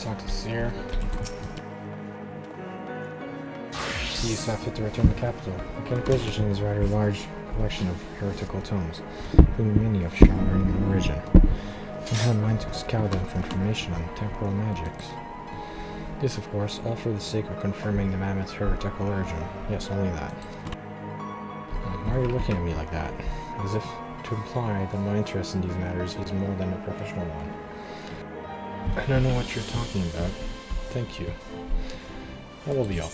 talk to Seer. You saw fit to return to the capital. The Inquisition is a rather large collection of heretical tomes, including many of showering origin. I had in mind to scout them for information on temporal magics. This, of course, all for the sake of confirming the mammoth's heretical origin. Yes, only that. Why are you looking at me like that? As if to imply that my interest in these matters is more than a professional one. I don't know what you're talking about. Thank you. That will be all.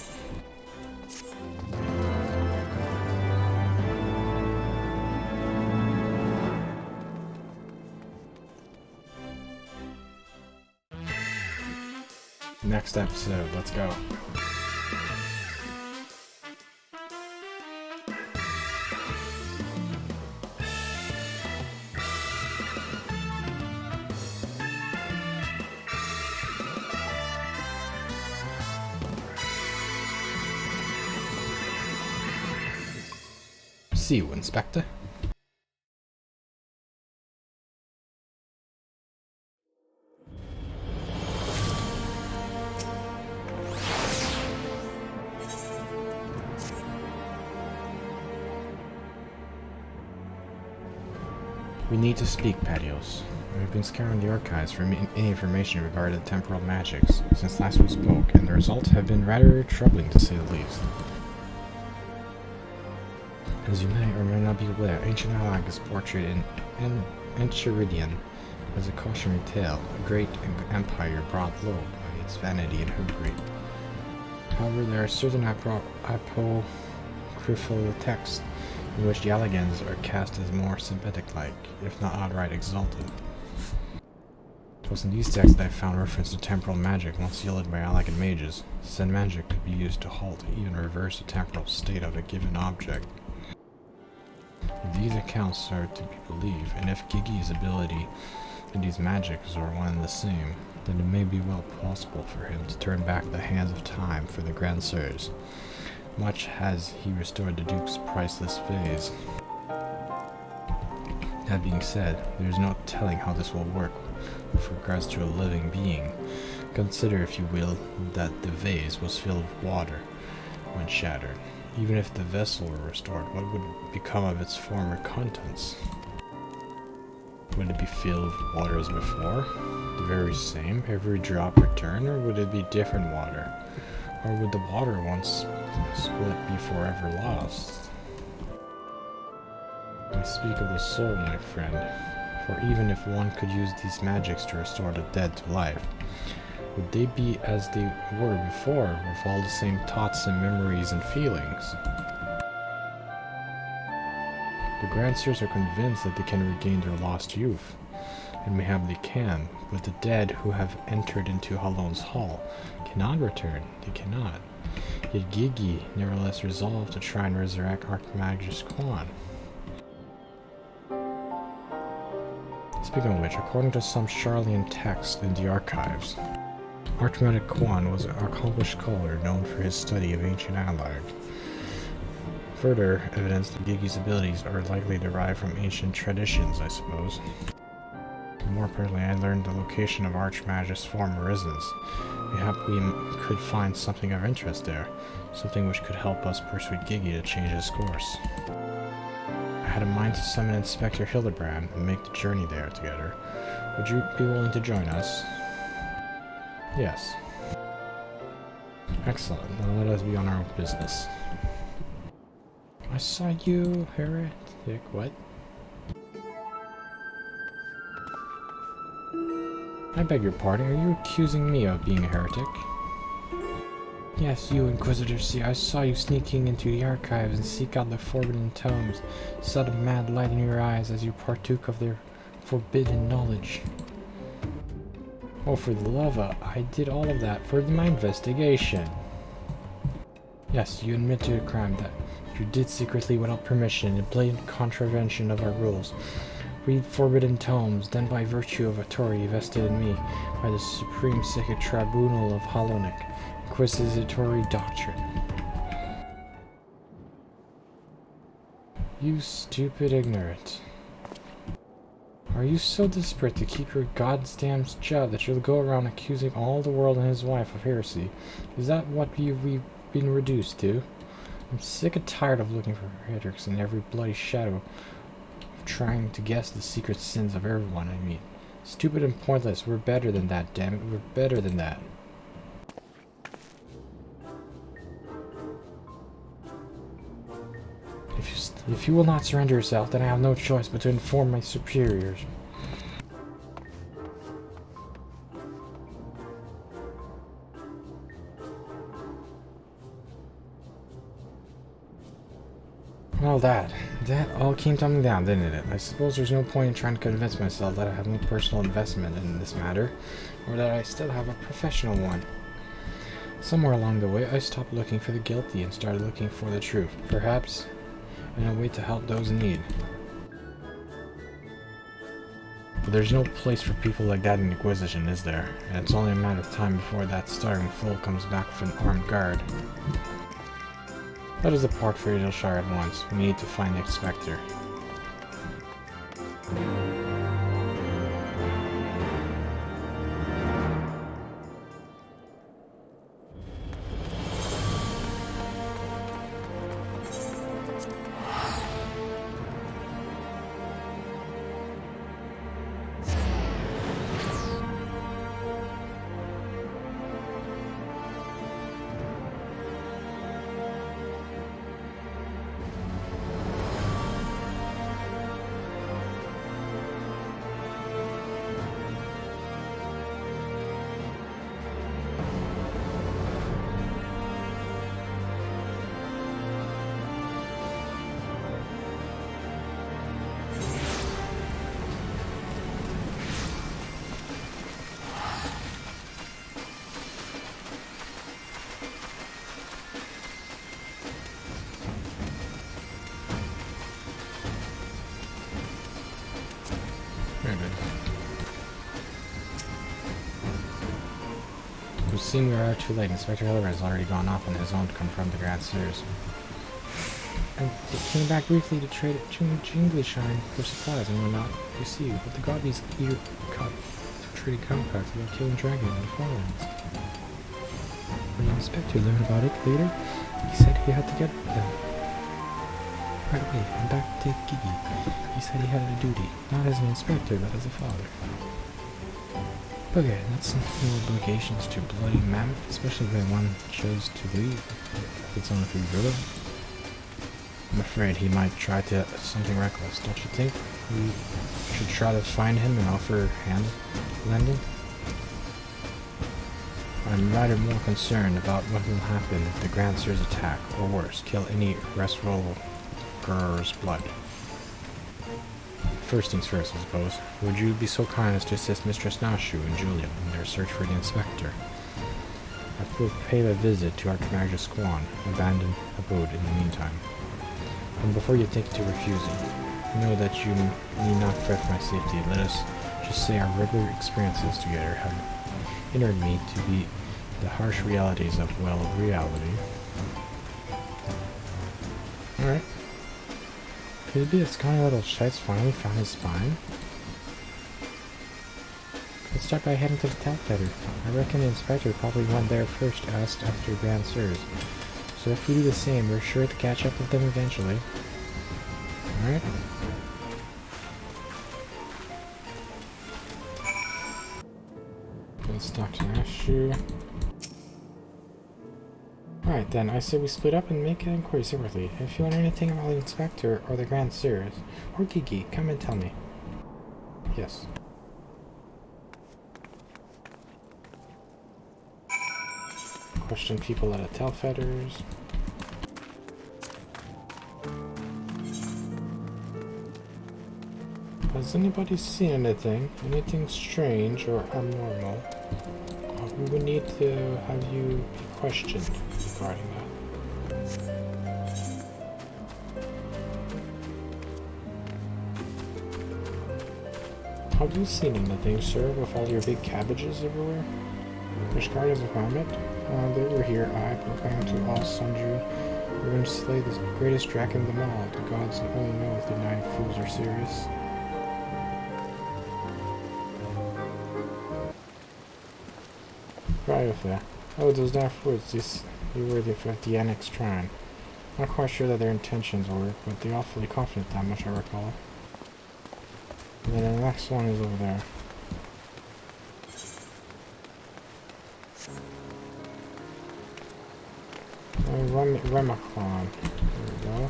Next episode, let's go. See you, Inspector. We need to speak, Patios. We've been scouring the archives for any information regarding temporal magics since last we spoke, and the results have been rather troubling to say the least. As you may or may not be aware, ancient Alag is portrayed in Enchiridion as a cautionary tale, a great empire brought low by its vanity and hubris. However, there are certain apocryphal texts in which the Alagans are cast as more sympathetic-like, if not outright exalted. It was in these texts that I found reference to temporal magic once wielded by Alagan mages. Said magic could be used to halt, even reverse the temporal state of a given object. If these accounts are to be believed, and if Gigi's ability and these magics are one and the same, then it may be well possible for him to turn back the hands of time for the Grand Sirs, much as he restored the Duke's priceless vase. That being said, there is no telling how this will work with regards to a living being. Consider, if you will, that the vase was filled with water when shattered. Even if the vessel were restored, what would become of its former contents? Would it be filled with water as before? The very same, every drop returned, or would it be different water? Or would the water once split be forever lost? I speak of the soul, my friend, for even if one could use these magics to restore the dead to life, would they be as they were before, with all the same thoughts and memories and feelings? The Grand Sirs are convinced that they can regain their lost youth, and mayhap they can, but the dead who have entered into Halon's Hall cannot return. They cannot. Yet Gigi nevertheless resolved to try and resurrect Archmagus Quan. Speaking of which, according to some Charlian text in the archives, Archmagus Quan was an accomplished scholar known for his study of ancient Alag. Further evidence that Gigi's abilities are likely derived from ancient traditions, I suppose. More importantly, I learned the location of Archmagus' former residence. Mayhap we could find something of interest there, something which could help us persuade Gigi to change his course. I had in mind to summon Inspector Hildibrand and make the journey there together. Would you be willing to join us? Yes. Excellent. Now let us be on our business. I saw you, heretic. What? I beg your pardon. Are you accusing me of being a heretic? Yes, you, Inquisitor. See, I saw you sneaking into the archives and seek out the forbidden tomes. Saw the mad light in your eyes as you partook of their forbidden knowledge. Oh, for the love of... I did all of that for my investigation. Yes, you admit to the crime that you did secretly without permission in blatant contravention of our rules. Read forbidden tomes, then by virtue of authority vested in me by the Supreme Sacred Tribunal of Halonic, Inquisitory Doctrine. You stupid ignorant. Are you so desperate to keep your goddamn job that you'll go around accusing all the world and his wife of heresy? Is that what you've been reduced to? I'm sick and tired of looking for heretics in every bloody shadow, of trying to guess the secret sins of everyone I meet. Stupid and pointless. We're better than that, damn it. We're better than that. If you will not surrender yourself, then I have no choice but to inform my superiors. Well, that all came tumbling down, didn't it? I suppose there's no point in trying to convince myself that I have no personal investment in this matter, or that I still have a professional one. Somewhere along the way, I stopped looking for the guilty and started looking for the truth, perhaps in a way to help those in need. But there's no place for people like that in the Inquisition, is there? And it's only a matter of time before that starving fool comes back with an armed guard. Let us depart for Shire at once. We need to find the Spectre. It would seem we are too late. Inspector Hildibrand has already gone off on his own to confront the Grand Seers. And they came back briefly to trade at Jingleshine for supplies and whatnot. You see, but the Godby's eager cut trading compacts about killing dragons in the Farlands. When the inspector learned about it later, he said he had to get them. Right away, and back to Gigi. He said he had a duty, not as an inspector, but as a father. Okay, that's no obligations to bloody mammoth, especially when one chose to leave. It's only for good. I'm afraid he might try to something reckless, don't you think? We should try to find him and offer hand lending? I'm rather more concerned about what will happen if the Grand Seers attack, or worse, kill any restful girl's blood. First things first, I suppose. Would you be so kind as to assist Mistress Nashu and Julia in their search for the Inspector? I will pay a visit to Archmage Squan, abandoned abode in the meantime. And before you think to refusing, know that you need not fret for my safety. Let us just say our regular experiences together have enabled me to be the harsh realities of, well, reality. Alright. Could it be that scrawny little shite's finally found his spine? Let's start by heading to the Tap Feather. I reckon the Inspector probably went there first, asked after Grand Sirs. So if we do the same, we're sure to catch up with them eventually. Alright. Let's talk to Nashu. Alright then, I say we split up and make an inquiry separately. If you want anything about the Inspector or the Grand Sirs, or Gigi, come and tell me. Yes. Question people at the Telfeathers. Has anybody seen anything? Anything strange or abnormal? We would need to have you be questioned regarding that. Have you seen anything, sir, with all your big cabbages everywhere? Mishkarda's apartment? They were here, I proclaimed to all sundry. We're going to slay the greatest dragon of them all. The gods only know if the nine fools are serious. quiet there. Oh, those dark woods, you were the FFXIV shrine. Not quite sure that their intentions were, but they're awfully confident that much I recall. And then the next one is over there. Remaclon. There we go.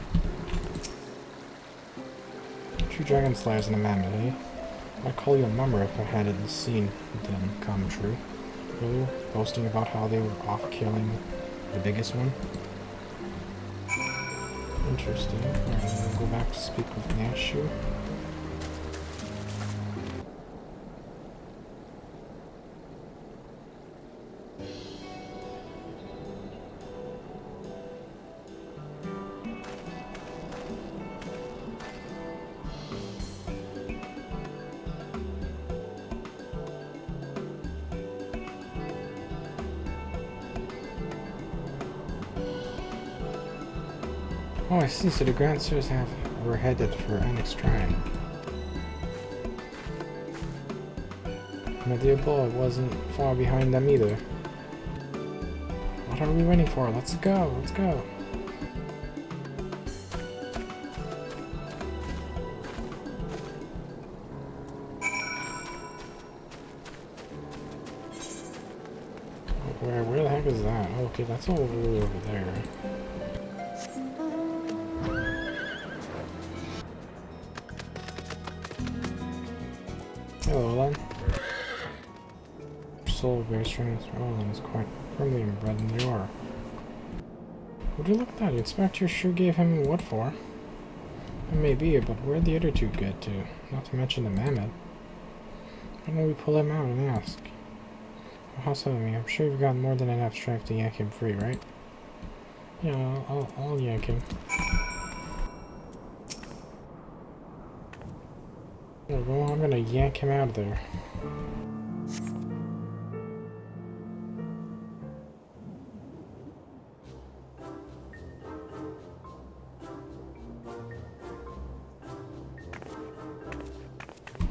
2 dragon slayers and a mammoth, eh? I'd call you a mummer if I hadn't seen them come true. Earlier, boasting about how they were off killing the biggest one. Interesting. Alright, then we'll go back to speak with Nashu. Oh, I see. So the Grand Sirs were headed for Annex Shrine. But the above wasn't far behind them either. What are we waiting for? Let's go. Let's go. Where the heck is that? Oh, okay, that's all over there. Hello, then. Soul very strange. Roland is quite firmly inbred in the aura. Would you look at that? The inspector sure gave him what for. It may be, but where'd the other two get to? Not to mention the mammoth. Why don't we pull him out and ask? Well, how's that me? I'm sure you've got more than enough strength to yank him free, right? Yeah, I'll yank him. There we go, I'm gonna yank him out of there.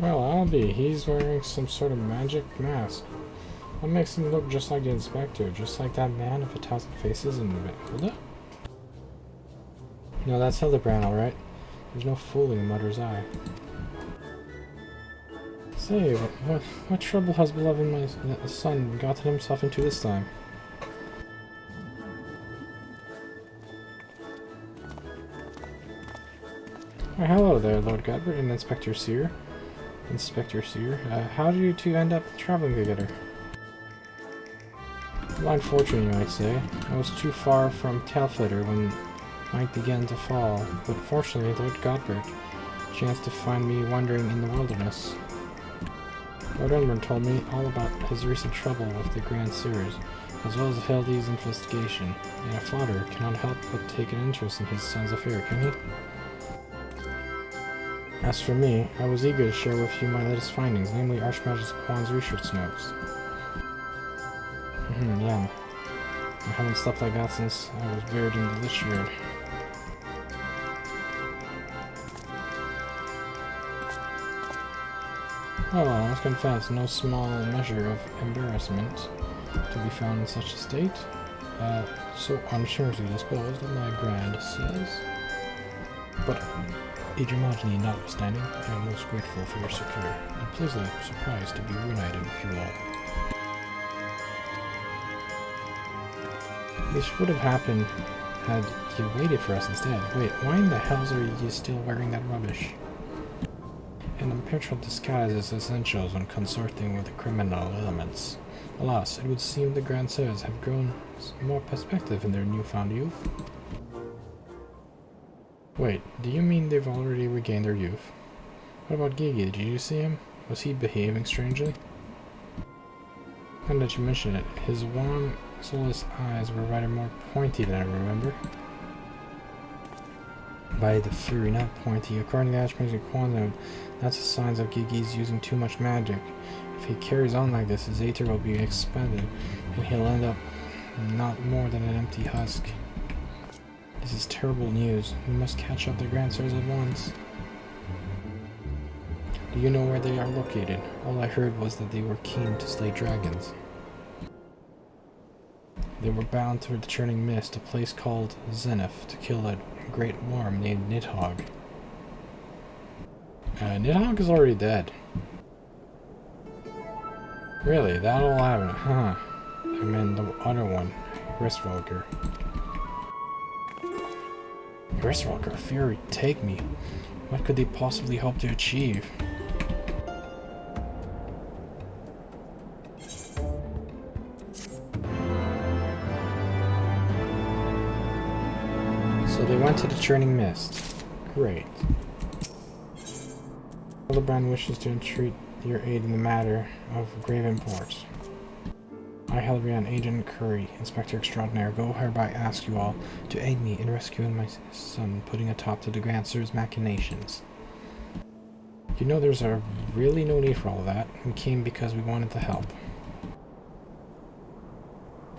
Well, I'll be. He's wearing some sort of magic mask. What makes him look just like the inspector? Just like that man of 1,000 faces in Hilda? No, that's Hildibrand, alright. There's no fooling Mother's eye. Say, what trouble has beloved my son gotten himself into this time? Oh, hello there, Lord Godbert and Inspector Seer. How did you two end up traveling together? Blind fortune, you might say. I was too far from Tailflitter when night began to fall, but fortunately Lord Godbert chanced to find me wandering in the wilderness. Lord Hildibrand told me all about his recent trouble with the Grand Sirs, as well as Hildy's investigation, and a father cannot help but take an interest in his son's affair, can he? As for me, I was eager to share with you my latest findings, namely Archmagist Quan's research notes. Yeah. I haven't slept like that since I was buried in the Lich Yard. Oh, I must confess, no small measure of embarrassment to be found in such a state. So uncharitably disposed of my grand says. But Idrimogeny notwithstanding, I am most grateful for your succor, and pleasantly surprised to be reunited with you all. This would have happened had you waited for us instead. Wait, why in the hells are you still wearing that rubbish? An imperial disguise is essential when consorting with the criminal elements. Alas, it would seem the Grand Sirs have grown more perspective in their newfound youth. Wait, do you mean they've already regained their youth? What about Gigi? Did you see him? Was he behaving strangely? Now that you mention it, his warm, soulless eyes were rather more pointy than I remember. By the fury, not pointy. According to Archmagist Quantum, that's a sign of Gigi's using too much magic. If he carries on like this, his Aether will be expanded, and he'll end up not more than an empty husk. This is terrible news. We must catch up the Grand Sirs at once. Do you know where they are located? All I heard was that they were keen to slay dragons. They were bound to the churning mist, a place called Zenith, to kill a great worm named Nidhogg. Nidhogg is already dead. Really? That all happened? Huh. I mean the other one. Grisvolker. Grisvolker, Fury, take me. What could they possibly hope to achieve? So they went to the churning mist. Great. Hildibrand wishes to entreat your aid in the matter of grave import. I, Hildibrand, Agent Curry, Inspector Extraordinaire, go hereby ask you all to aid me in rescuing my son, putting a stop to the Grand Sir's machinations. You know there's really no need for all of that. We came because we wanted to help.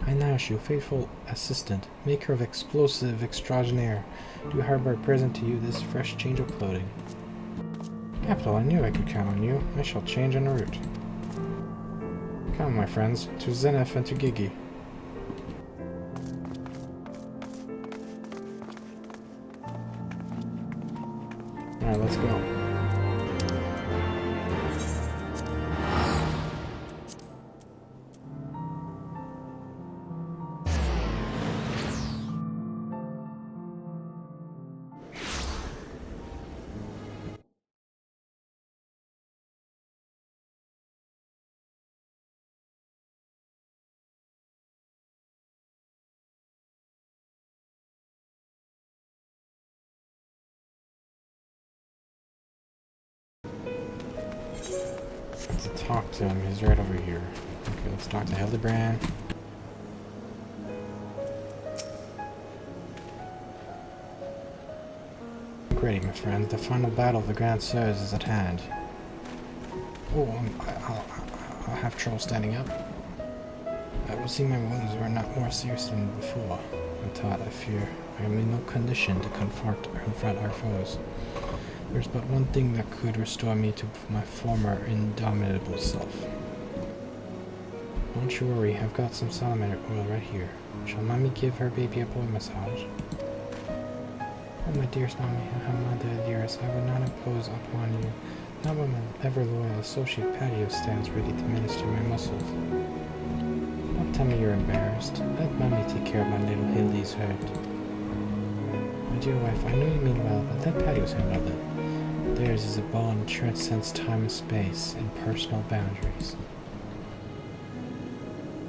I now ask you, faithful assistant, maker of explosive extraordinaire, do hereby present to you this fresh change of clothing. Capital, I knew I could count on you. I shall change en route. Come, my friends, to Zenith and to Gigi. Alright, let's go. Let's talk to him. He's right over here. Okay, let's talk to Hildibrand. Great, my friends. The final battle of the Grand Sirs is at hand. Oh, I'll have trouble standing up. I will see my wounds were not more serious than before. I fear I am in no condition to confront our foes. There's but one thing that could restore me to my former indomitable self. Don't you worry, I've got some salamander oil right here. Shall Mommy give her baby a boy massage? Oh, my dearest Mommy, mother dearest, I would not impose upon you, not when my ever-loyal associate Patio stands ready to minister my muscles. Don't tell me you're embarrassed. Let Mommy take care of my little Hildy's hurt. My dear wife, I know you mean well, but let Patio's handle it. Theirs is a bond that transcends time and space and personal boundaries.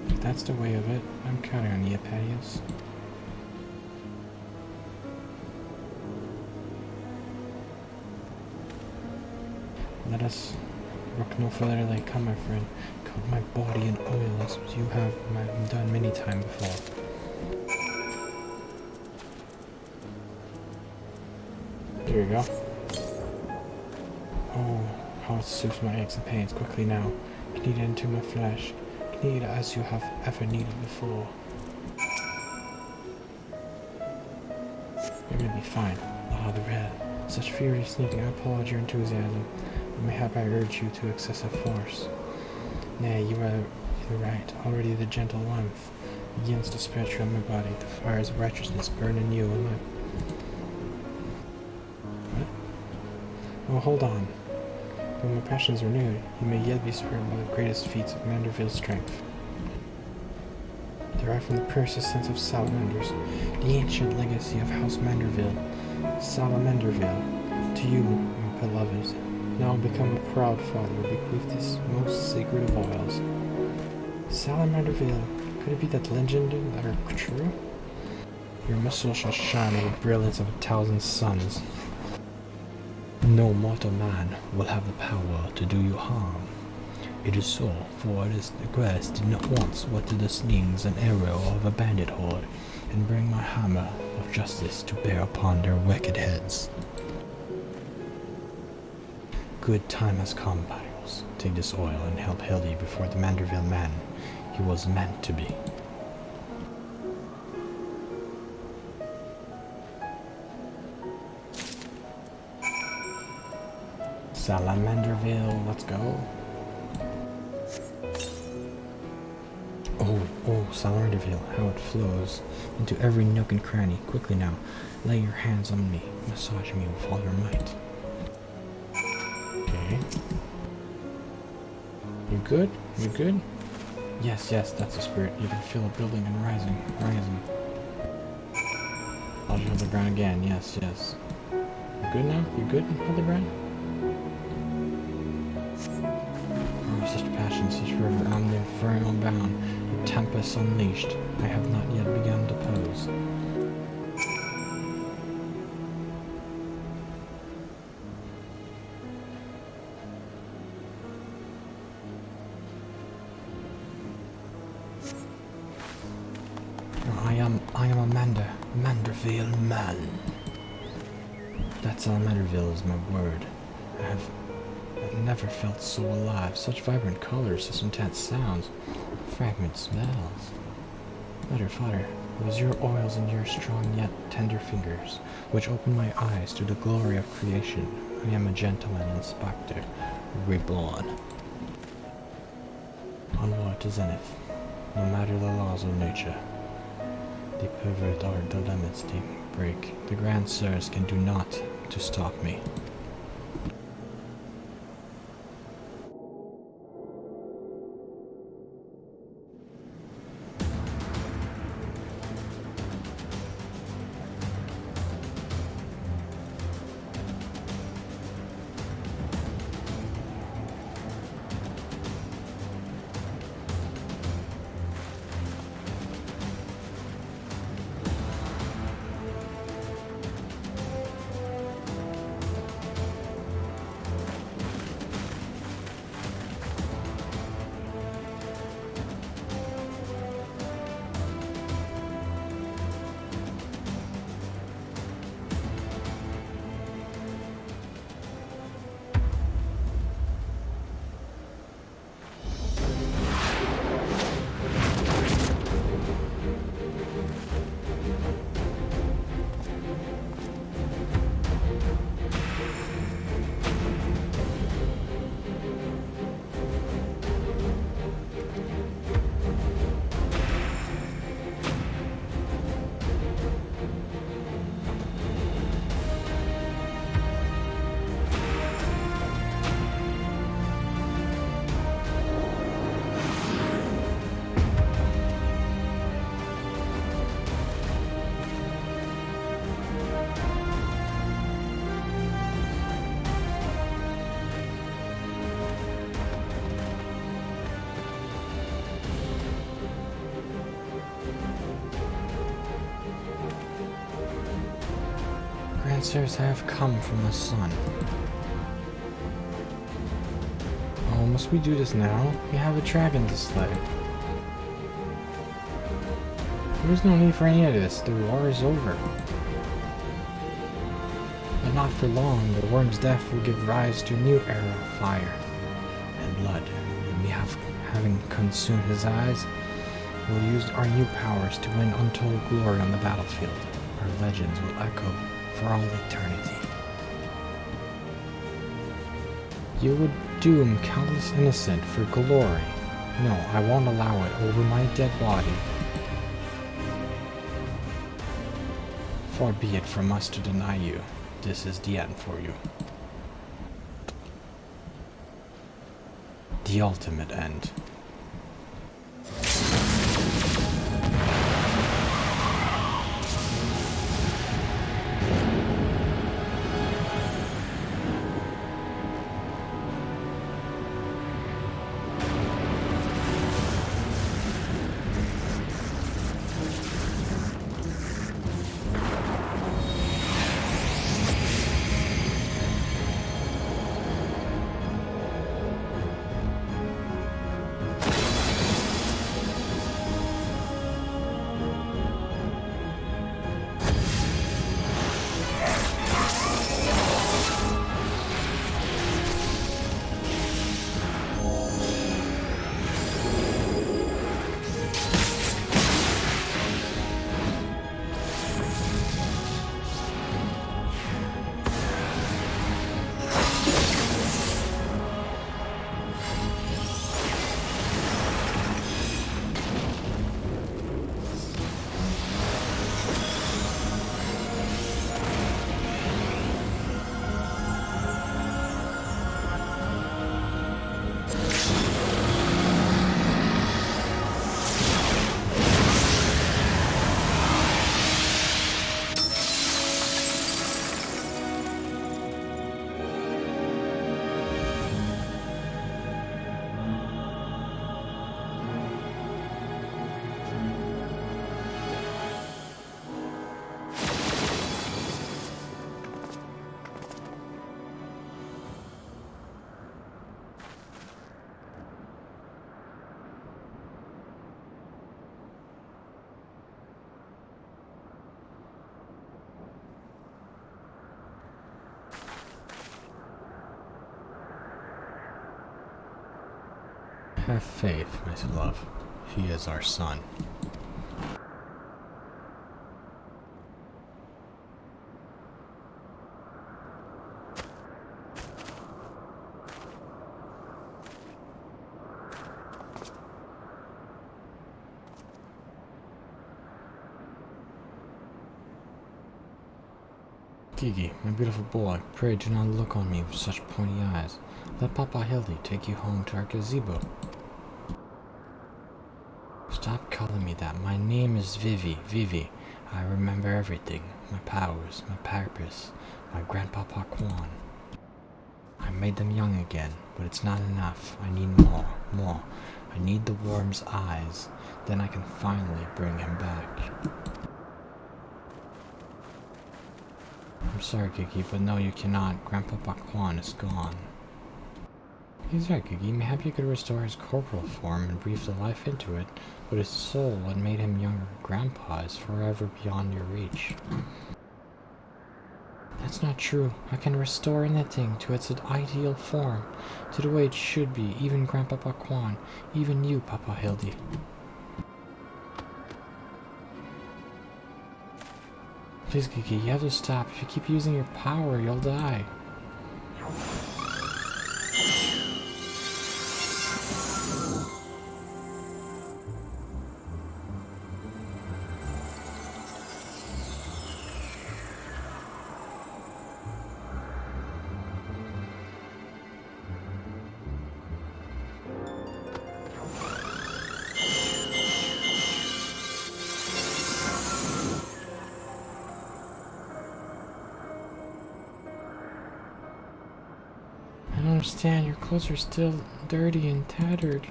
If that's the way of it, I'm counting on you, Patios. Let us rook no further delay. Come, my friend. Coat my body in oil as you have done many times before. There you go. Oh, how it soothes my aches and pains. Quickly now. Knead it into my flesh. Knead as you have ever needed before. You're gonna be fine. Ah, the red. Such furious needing. I applaud your enthusiasm. But mayhap I urge you to excessive force. Nay, you are right. Already the gentle warmth begins to spread through my body. The fires of righteousness burn in you and my... What? Oh, hold on. When my passions renewed, you may yet be spared by the greatest feats of Manderville's strength. Derived from the persistence of salamanders, the ancient legacy of House Manderville, Salamanderville, to you, my beloved, now become a proud father, bequeath this most sacred of oils. Salamanderville, could it be that legend that are true? Your muscles shall shine with the brilliance of 1,000 suns. No mortal man will have the power to do you harm. It is so, for it is the grass did not once water the slings and arrow of a bandit horde, and bring my hammer of justice to bear upon their wicked heads. Good time has come, Barrios. Take this oil and help Hildy before the Manderville man he was meant to be. Salamanderville, let's go. Oh, I'll reveal how it flows into every nook and cranny. Quickly now, lay your hands on me, massage me with all your might. Okay. You good? You good? Yes, yes, that's the spirit. You can feel it building and rising, rising. I'll hold the ground again. Yes, yes. You good now? You good, Hildibrand? Oh, such passion, such fervor, I'm the infernal bound, the tempest unleashed. I have not yet begun to pose. I am Amanda, Manderville man. That's Manderville is my word. I've never felt so alive. Such vibrant colors, such intense sounds, fragrant smells. Flutter, flutter. It was your oils and your strong yet tender fingers which opened my eyes to the glory of creation. I am a gentleman inspector, reborn. Onward to zenith, no matter the laws of nature. They pervert or the limits they break. The grand sirs can do naught to stop me. Answers have come from the sun. Oh, must we do this now? We have a dragon to slay. There's no need for any of this. The war is over. But not for long. The worm's death will give rise to a new era of fire and blood. And we having consumed his eyes, we'll use our new powers to win untold glory on the battlefield. Our legends will echo for all eternity. You would doom countless innocent for glory. No, I won't allow it over my dead body. Far be it from us to deny you. This is the end for you. The ultimate end. Have faith, my love. He is our son. Gigi, my beautiful boy, pray do not look on me with such pointy eyes. Let Papa Hildy take you home to our gazebo. Stop calling me that. My name is Vivi. I remember everything. My powers, my purpose, my grandpapa Quan. I made them young again, but it's not enough. I need more. I need the worm's eyes. Then I can finally bring him back. I'm sorry, Gigi, but no, you cannot. Grandpapa Quan is gone. He's right, Gigi. Maybe you could restore his corporal form and breathe the life into it, but his soul, what made him younger grandpa, is forever beyond your reach. That's not true. I can restore anything to its ideal form, to the way it should be, even Grandpapa Quan, even you, Papa Hildy. Please, Gigi, you have to stop. If you keep using your power, you'll die. I don't understand. Your clothes are still dirty and tattered.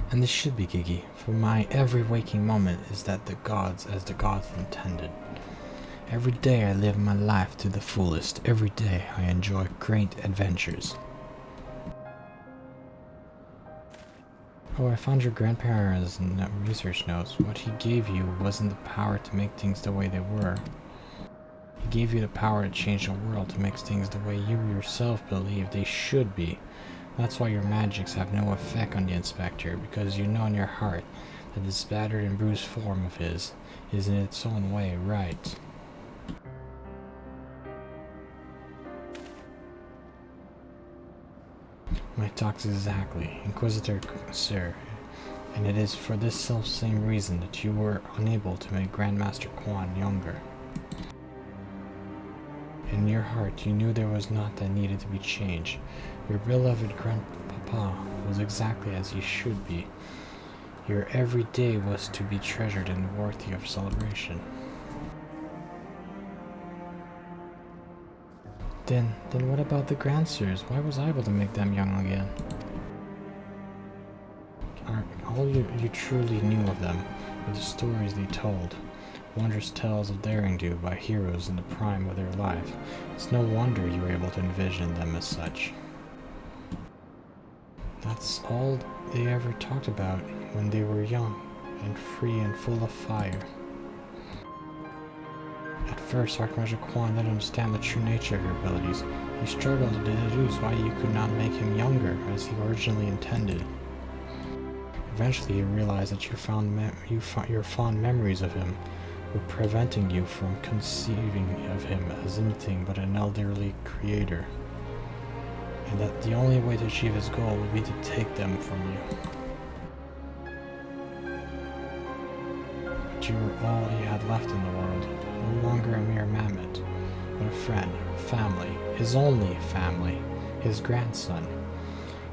And this should be, Gigi, for my every waking moment is that the gods as the gods intended. Every day I live my life to the fullest. Every day I enjoy great adventures. Oh, I found your grandparents' research notes. What he gave you wasn't the power to make things the way they were. He gave you the power to change the world, to make things the way you yourself believe they should be. That's why your magics have no effect on the inspector, because you know in your heart that this battered and bruised form of his is in its own way right. My thoughts exactly, Inquisitor Sir, and it is for this self-same reason that you were unable to make Grandmaster Quan younger. In your heart, you knew there was naught that needed to be changed. Your beloved Grandpapa was exactly as he should be. Your every day was to be treasured and worthy of celebration. Then what about the Grandsirs? Why was I able to make them young again? All you truly knew of them were the stories they told. Wondrous tales of daring do by heroes in the prime of their life. It's no wonder you were able to envision them as such. That's all they ever talked about when they were young and free and full of fire. At first, Archmagister Quan didn't understand the true nature of your abilities. He struggled to deduce why you could not make him younger as he originally intended. Eventually, he realized that your fond memories of him were preventing you from conceiving of him as anything but an elderly creator, and that the only way to achieve his goal would be to take them from you. But you were all he had left in the world, no longer a mere mammoth, but a friend, family, his only family, his grandson.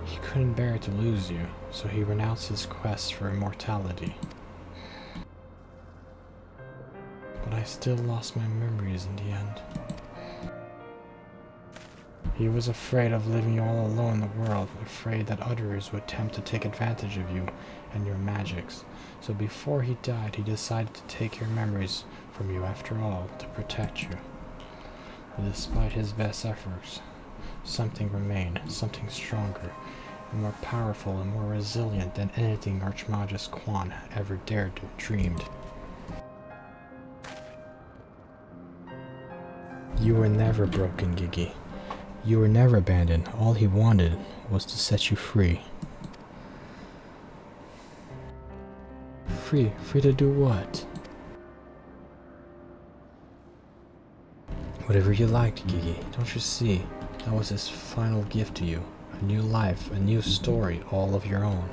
He couldn't bear to lose you, so he renounced his quest for immortality. But I still lost my memories in the end. He was afraid of leaving you all alone in the world, afraid that others would attempt to take advantage of you and your magics. So before he died, he decided to take your memories from you after all, to protect you. But despite his best efforts, something remained, something stronger, and more powerful and more resilient than anything Archmagus Quan ever dared to dreamed. You were never broken, Gigi. You were never abandoned. All he wanted was to set you free. Free? Free to do what? Whatever you liked, Gigi. Don't you see? That was his final gift to you. A new life, a new story, all of your own.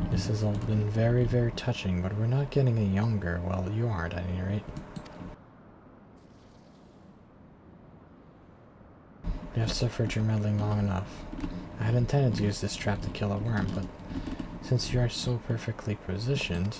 This has all been very, very touching, but we're not getting any younger. Well, you aren't at any rate. You have suffered your meddling long enough. I had intended to use this trap to kill a worm, but since you are so perfectly positioned...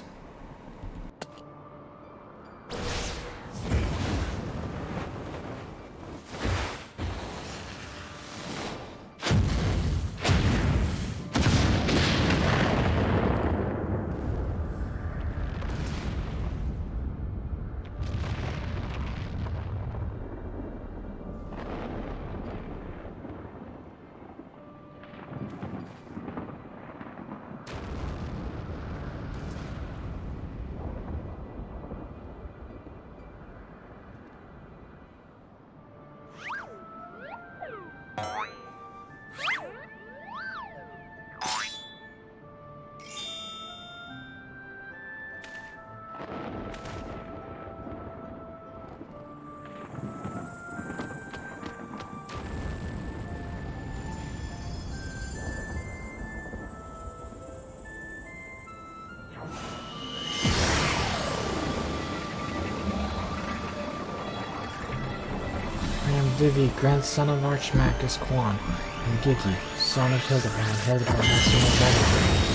I am Vivi, grandson of Archmagus Quan, and Gigi, son of Hildibrand, Hildibrand, son of Aether.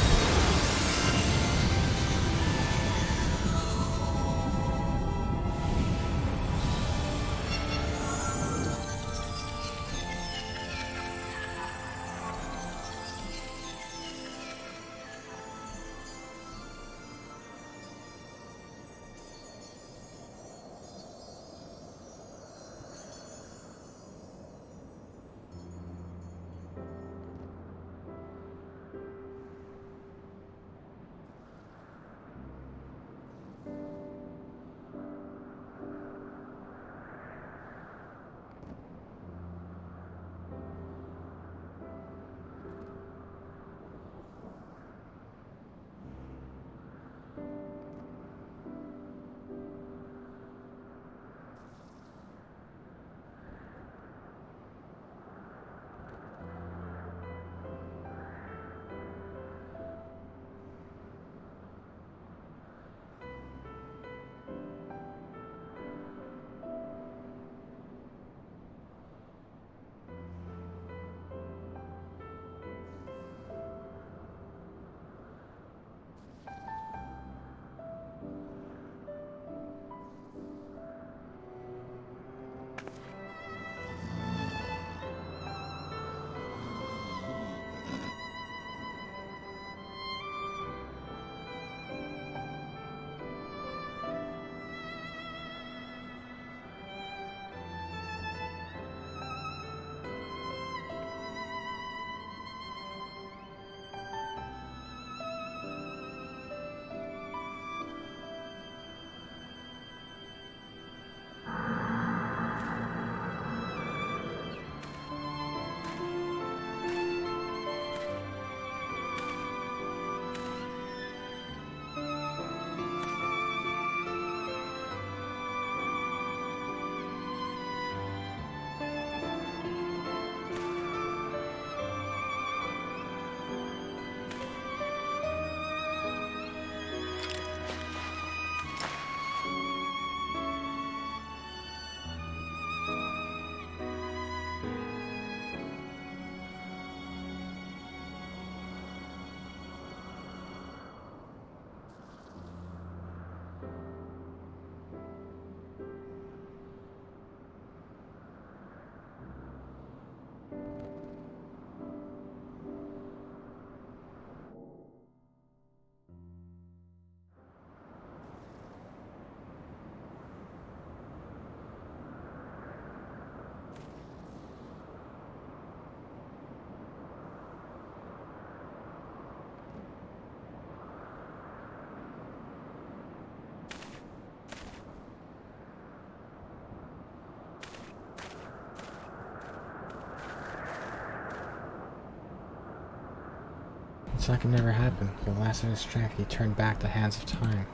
So that could never happen. He lasted his strength and he turned back the hands of time.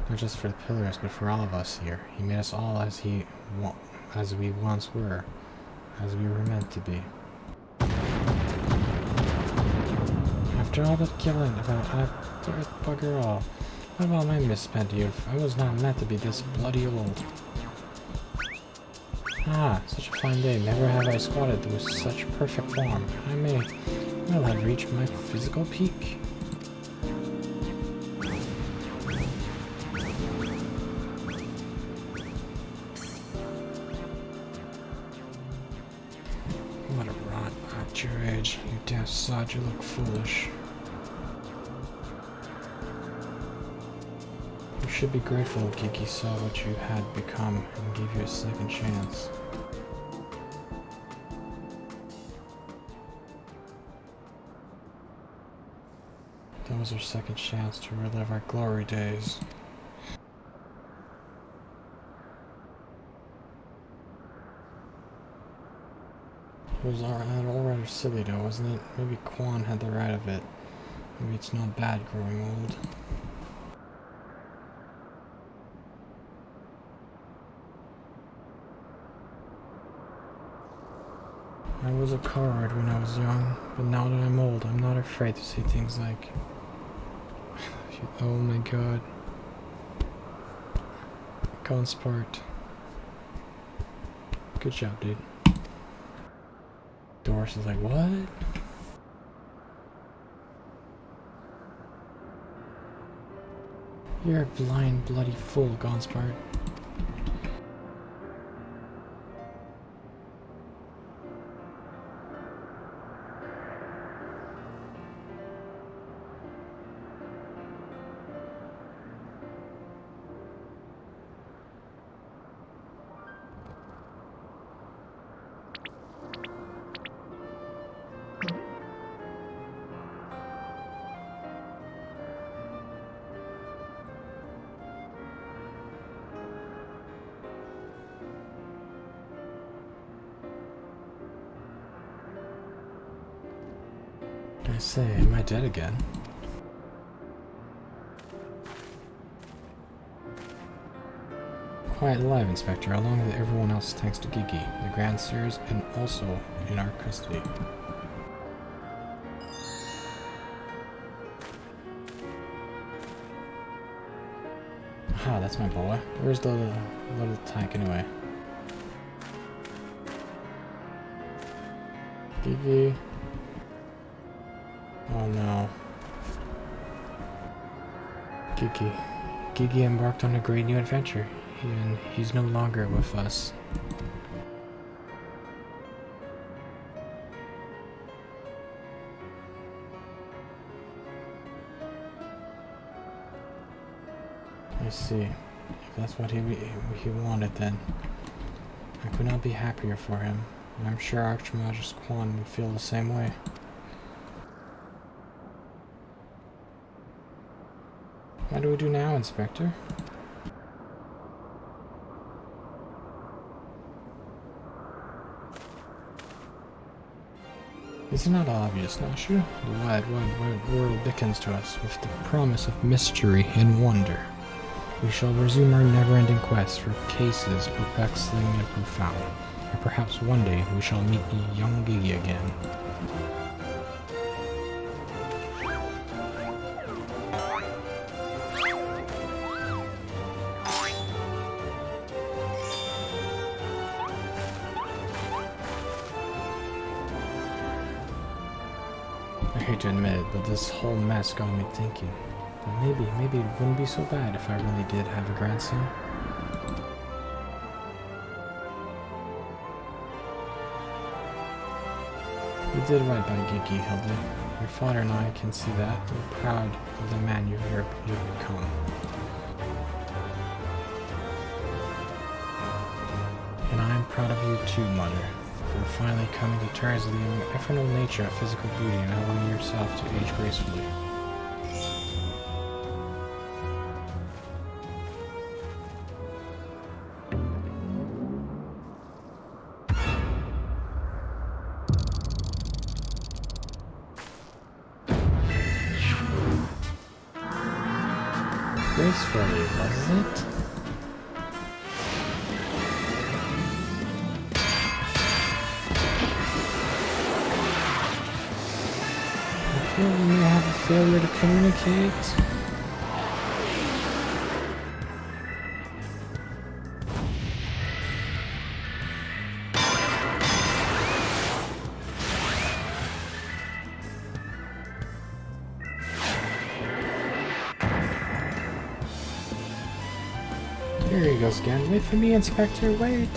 Not just for the pillars, but for all of us here. He made us all as we once were, as we were meant to be. After all that killing about bugger all, what about my misspent youth? I was not meant to be this bloody old. Ah, such a fine day. Never have I squatted with such perfect form. I may well have reached my physical peak. What a rot at your age. You damn sod, you look foolish. You should be grateful Gigi saw what you had become and gave you a second chance. That was our second chance to relive our glory days. It was all rather silly though, wasn't it? Maybe Quan had the right of it. Maybe it's not bad growing old. I was a coward when I was young, but now that I'm old, I'm not afraid to say things like, oh my god. Conspart. Good job, dude. Doris is like, what? You're a blind, bloody fool, Gonspart. I say, am I dead again? Quite alive, Inspector, along with everyone else thanks to Gigi, the Grand Series, and also in our custody. Aha, that's my boy. Where's the little tank anyway? Gigi. Oh no. Gigi embarked on a great new adventure, and he's no longer with us. I see. If that's what he wanted, then I could not be happier for him. And I'm sure Archmage Quan would feel the same way. What do we do now, Inspector? Is it not obvious, Nashu? The wide world beckons to us with the promise of mystery and wonder. We shall resume our never-ending quest for cases perplexing and profound, and perhaps one day we shall meet the young Gigi again. I hate to admit it, but this whole mess got me thinking that maybe it wouldn't be so bad if I really did have a grandson. You did right by Gigi, Hilda. Your father and I can see that. We're proud of the man you've become. And I'm proud of you too, Mother, for finally coming to terms with the ephemeral nature of physical beauty and allowing yourself to age gracefully. gracefully, was it? I feel we may have a failure to communicate. Here he goes again. Wait for me, Inspector, wait!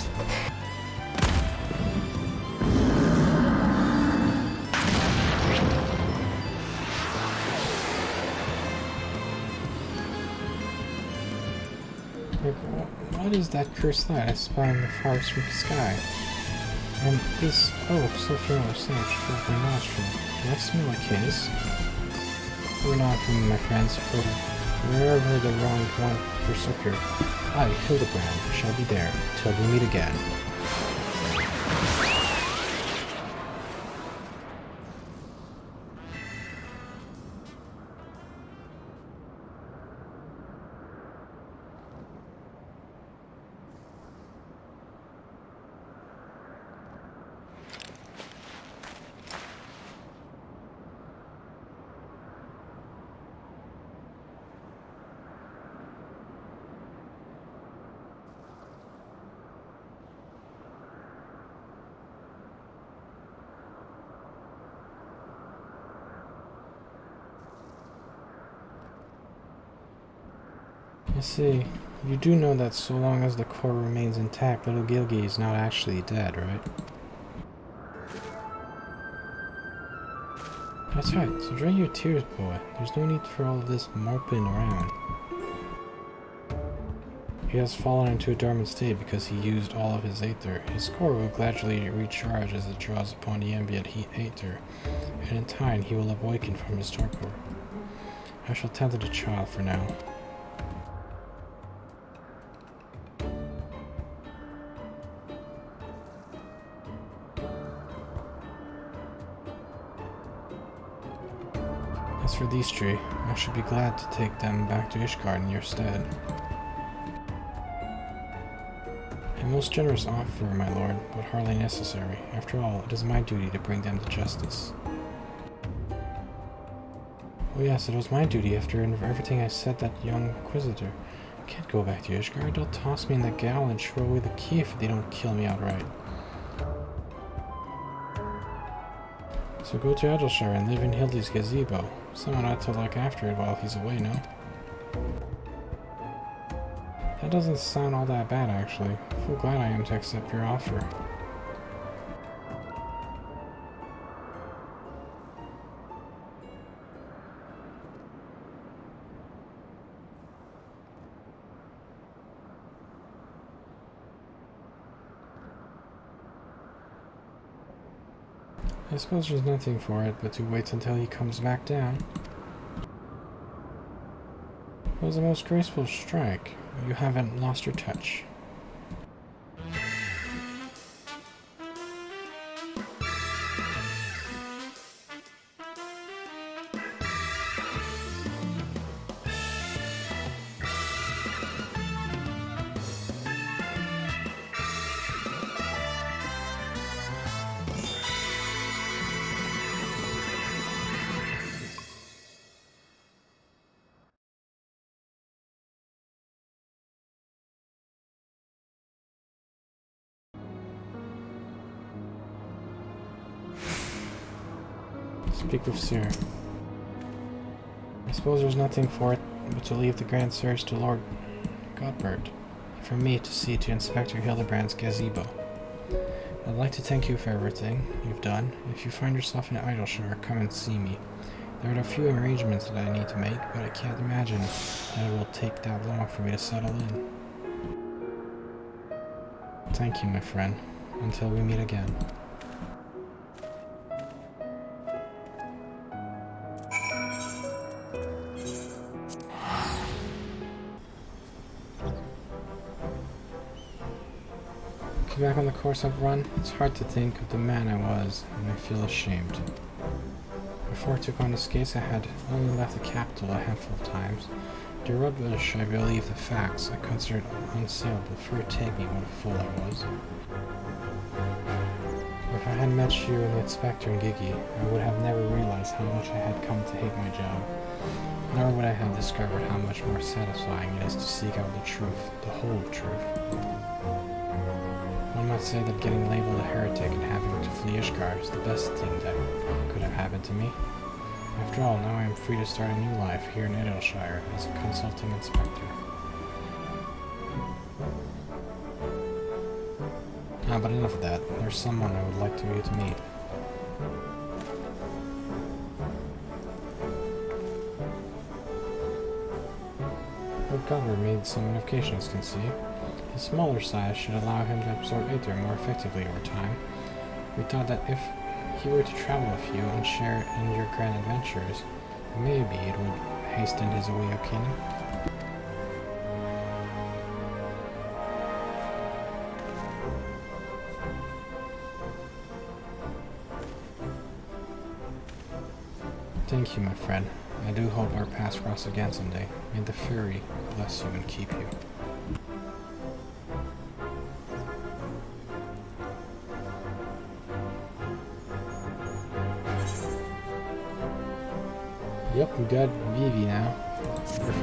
What is that cursed light I spy in the farthest from the sky? And this, so familiar stench fills my nostril. Do I smell like his? Fear not from me, my friends, for wherever the wronged one forsook her, I, Hildibrand, shall be there, till we meet again. I see. You do know that so long as the core remains intact, little Gigi is not actually dead, right? That's right, so dry your tears, boy. There's no need for all of this moping around. He has fallen into a dormant state because he used all of his Aether. His core will gradually recharge as it draws upon the ambient Aether, and in time he will awaken from his torpor. I shall tend to the child for now. As for these three, I should be glad to take them back to Ishgard in your stead. A most generous offer, my lord, but hardly necessary. After all, it is my duty to bring them to justice. Oh yes, it was my duty after everything I said that young inquisitor. I can't go back to Ishgard. They'll toss me in the galley and throw away the key if they don't kill me outright. So go to Edelshire and live in Hildy's gazebo. Someone ought to look after it while he's away, no? That doesn't sound all that bad, actually. I feel glad I am to accept your offer. I suppose there's nothing for it but to wait until he comes back down. It was a most graceful strike. You haven't lost your touch. Speak of Sir. I suppose there's nothing for it but to leave the grand search to Lord Godbert, and for me to see to Inspector Hildibrand's gazebo. I'd like to thank you for everything you've done. If you find yourself in Idleshire, come and see me. There are a few arrangements that I need to make, but I can't imagine that it will take that long for me to settle in. Thank you, my friend. Until we meet again. Back on the course I've run, it's hard to think of the man I was, and I feel ashamed. Before I took on the skates, I had only left the capital a handful of times, To rubbish, I believe the facts I considered unsaleable for your taking. What a fool I was. If I had met you and the Inspector and Gigi, I would have never realized how much I had come to hate my job. Nor would I have discovered how much more satisfying it is to seek out the truth, the whole truth. One might say that getting labeled a heretic and having to flee Ishgard is the best thing that could have happened to me. After all, now I am free to start a new life here in Idleshire as a consulting inspector. But enough of that. There's someone I would like you to meet. Lord Godward made some modifications, can see. His smaller size should allow him to absorb Aether more effectively over time. We thought that if he were to travel with you and share in your grand adventures, maybe it would hasten his awakening. Thank you, my friend. I do hope our paths cross again someday. May the Fury bless you and keep you. Yep, we got Vivi now. Perfect.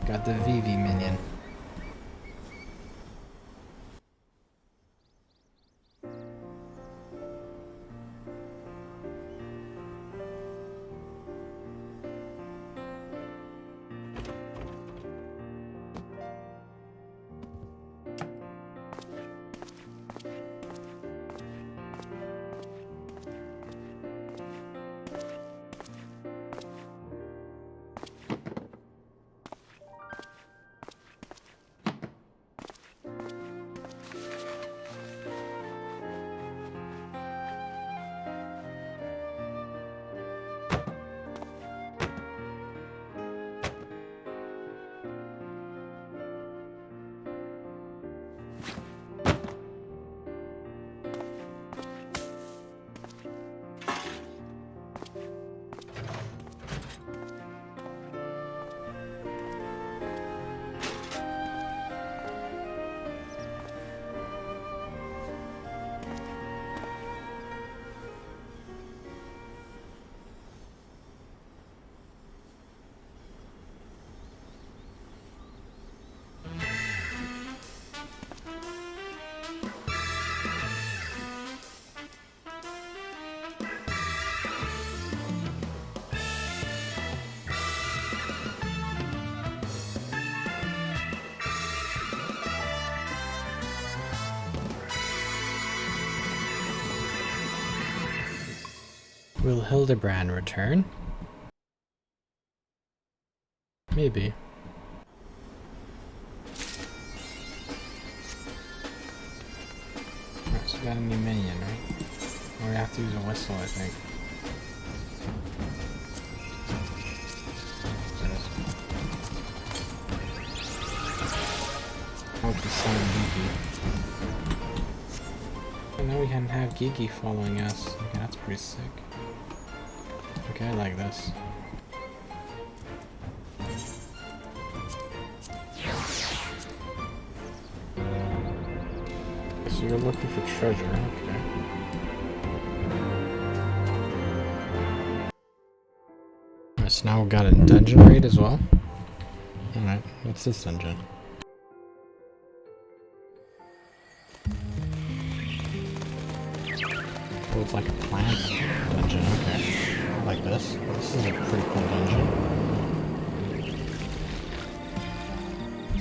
Got the Vivi minion. Will Hildibrand return? Maybe. Alright, so we got a new minion, right? Or we have to use a whistle, I think. Oh, the son Gigi. And now we can have Gigi following us. Okay, that's pretty sick. Okay, I like this. So you're looking for treasure, okay. Alright, so now we've got a dungeon raid as well. Alright, what's this dungeon? Oh, it's like a plant dungeon, okay. I like this. This is a pretty cool dungeon.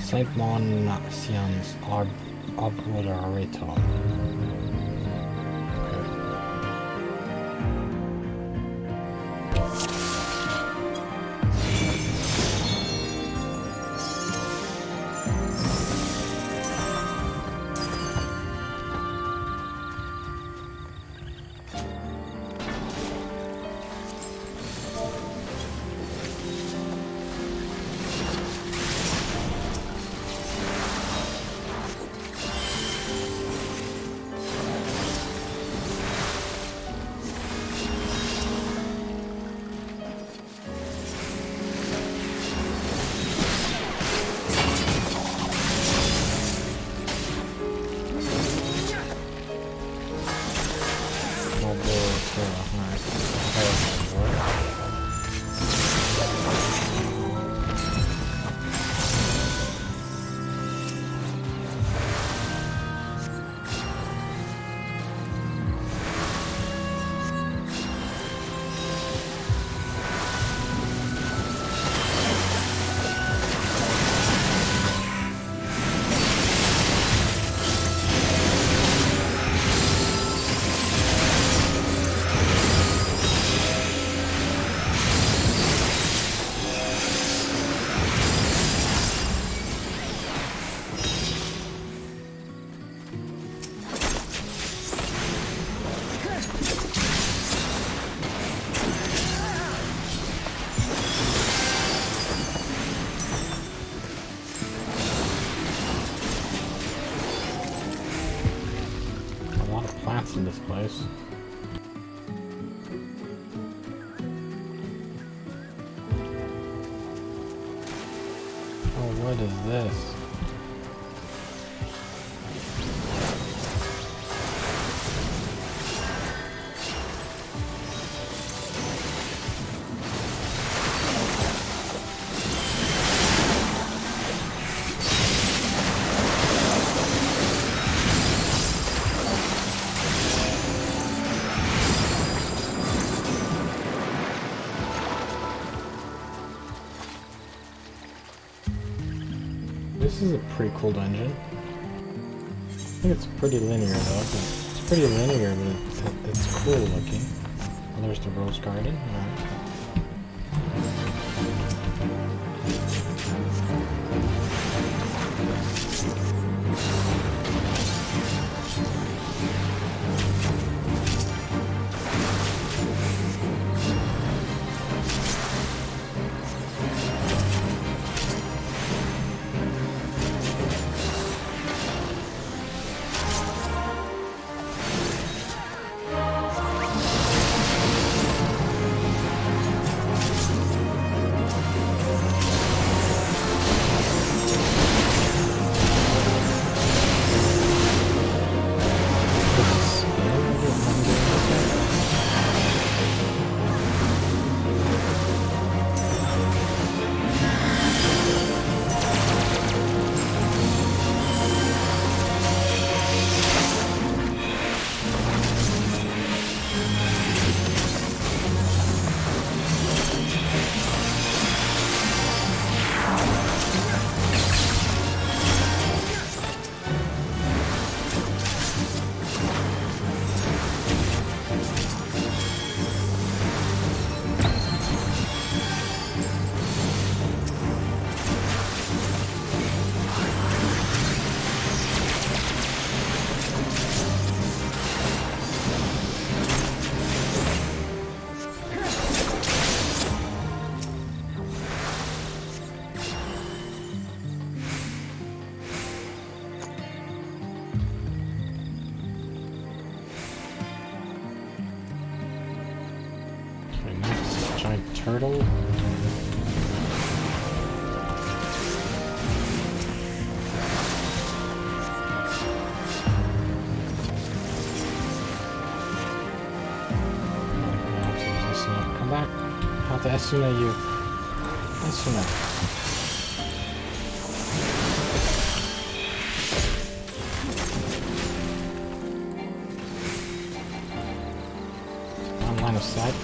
Saint Mon-Naxian's Arboretum. in this place. Oh, what is this? This is a pretty cool dungeon. I think it's pretty linear though. It's pretty linear, but it's cool looking. Oh, there's the rose garden. Alright. Giant turtle. Come back. How to Asuna you. Asuna. On line of sight.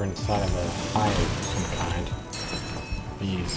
Inside of a hive of some kind. Bees.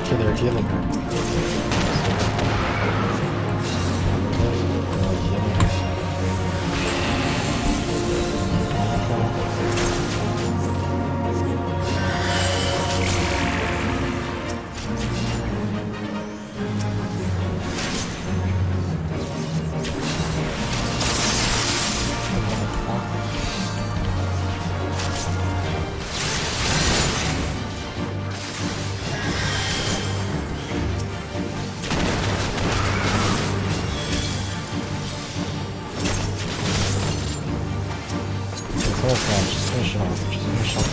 To their Hildibrand. Just finish it off. Just finish off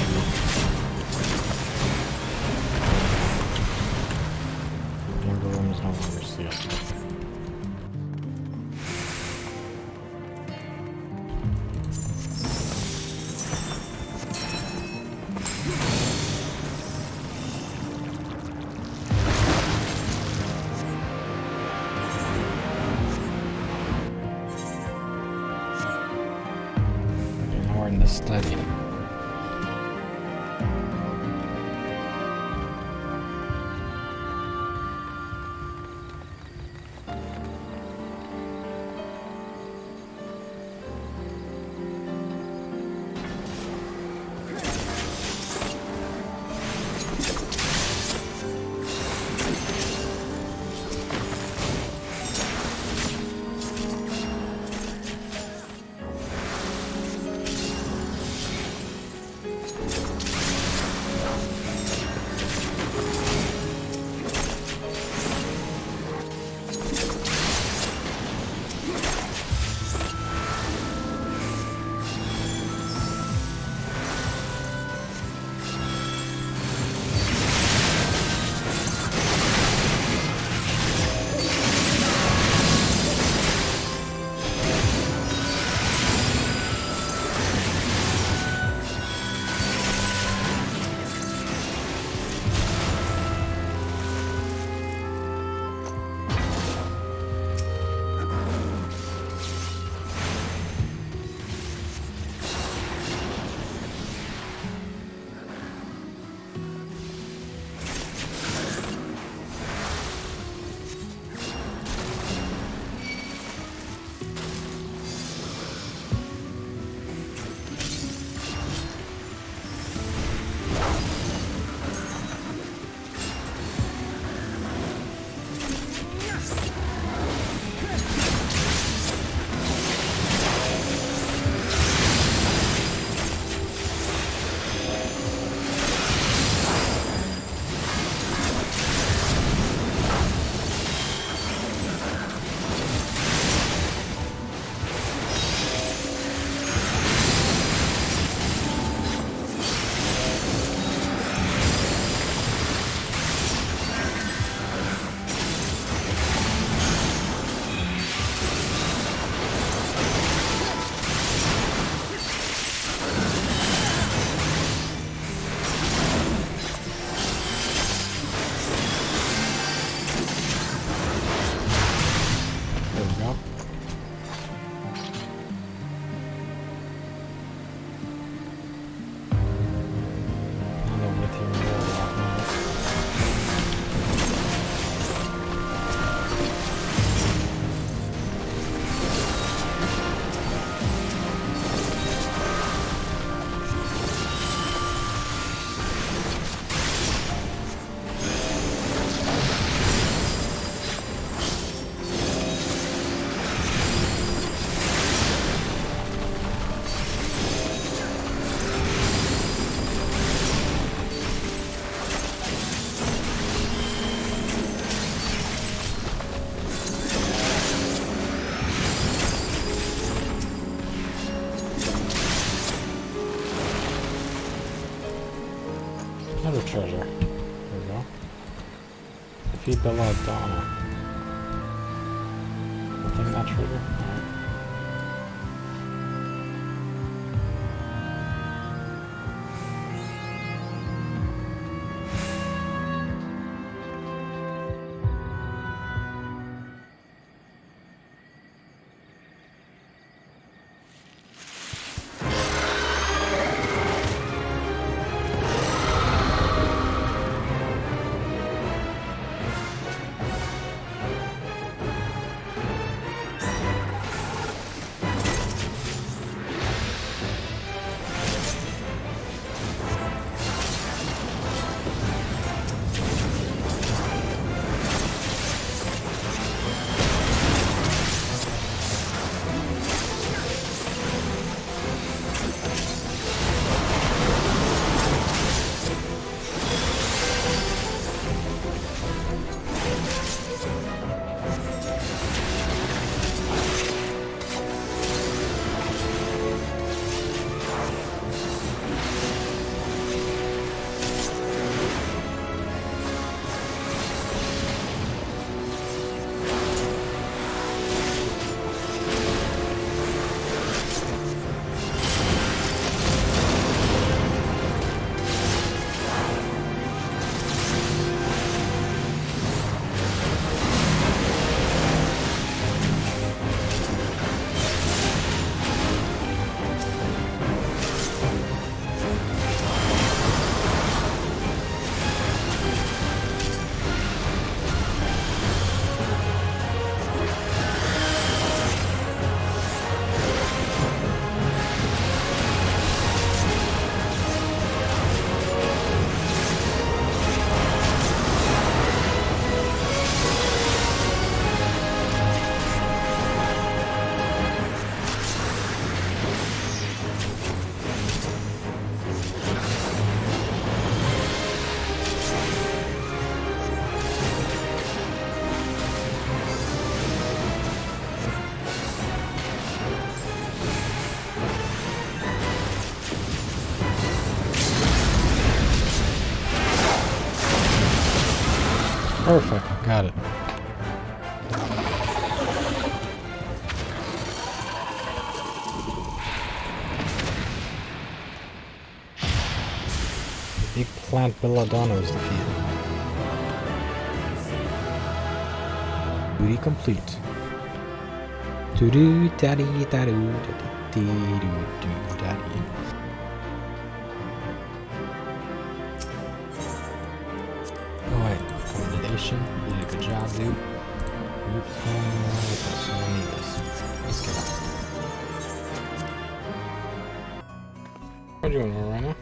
the Amber room is no longer sealed. In the study. treasure. There we go. Defeat Belladonna. Nothing that treasure? Alright. Perfect, got it. Big plant Belladonna is defeated. Duty complete. Doo-doo daddy dadoo daddy doo daddy. Commendation. You did a good job, dude. So I need this. Let's get up. What are you doing right now?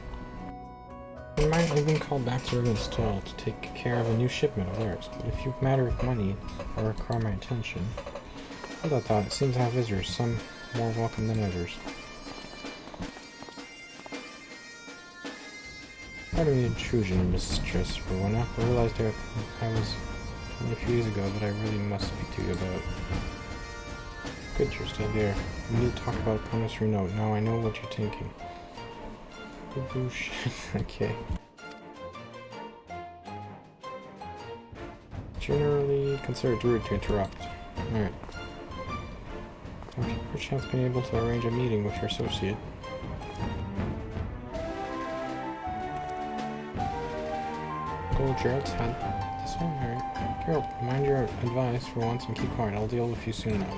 We might even call back to Ribbon's Toll to take care of a new shipment of theirs, but if you matter with money or require my attention, I thought it seems to have visitors, some more welcome than others. Pardon the intrusion, Mistress Rowena. I realized I was only a few years ago that I really must speak to you about. Good, you're still there. We need to talk about a promissory note. Now I know what you're thinking. Boosh. Okay. Generally considered rude to interrupt. Alright. Have you perchance been able to arrange a meeting with your associate? Gold Gerald's had this one? Alright. Gerald, mind your advice for once and keep quiet. I'll deal with you soon enough.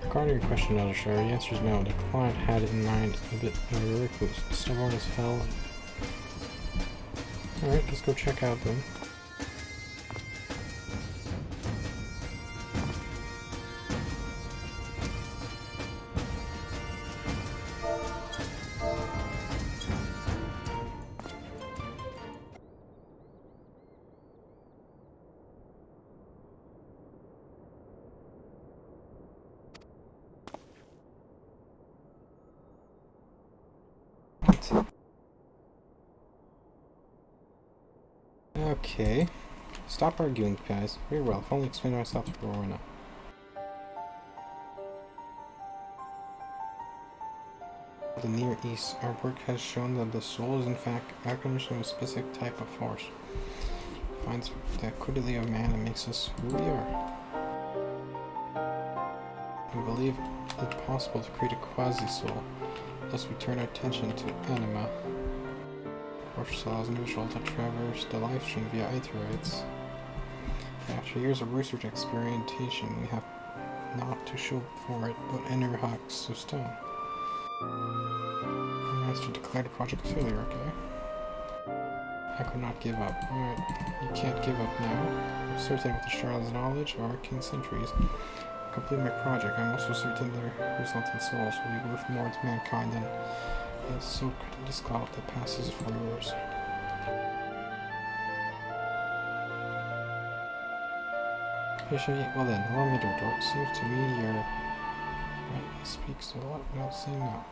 Regarding your question, Elder Shire, the answer is no. The client had in mind a bit of a recluse. Stubborn as hell. Alright, let's go check out them. Okay. Stop arguing, guys. Very well. If only explain myself to Rowena. The Near East. Our work has shown that the soul is in fact recognition of a specific type of force. It finds the quiddity of man and makes us who we are. We believe it possible to create a quasi-soul. Thus we turn our attention to anima, which allows an individual to traverse the life stream via Aetherites. After years of research and experimentation, we have not to show for it but inner hacks of stone. The master declared the project a failure, okay? I could not give up. Alright, you can't give up now. I'm certain with the Charlotte's knowledge of our king's centuries. Complete my project. I'm also certain their resultant souls will be worth more to mankind than a soak in this cloud that passes for yours. Well then, allow me to adore. It seems to me you're right. He speaks a lot without saying no.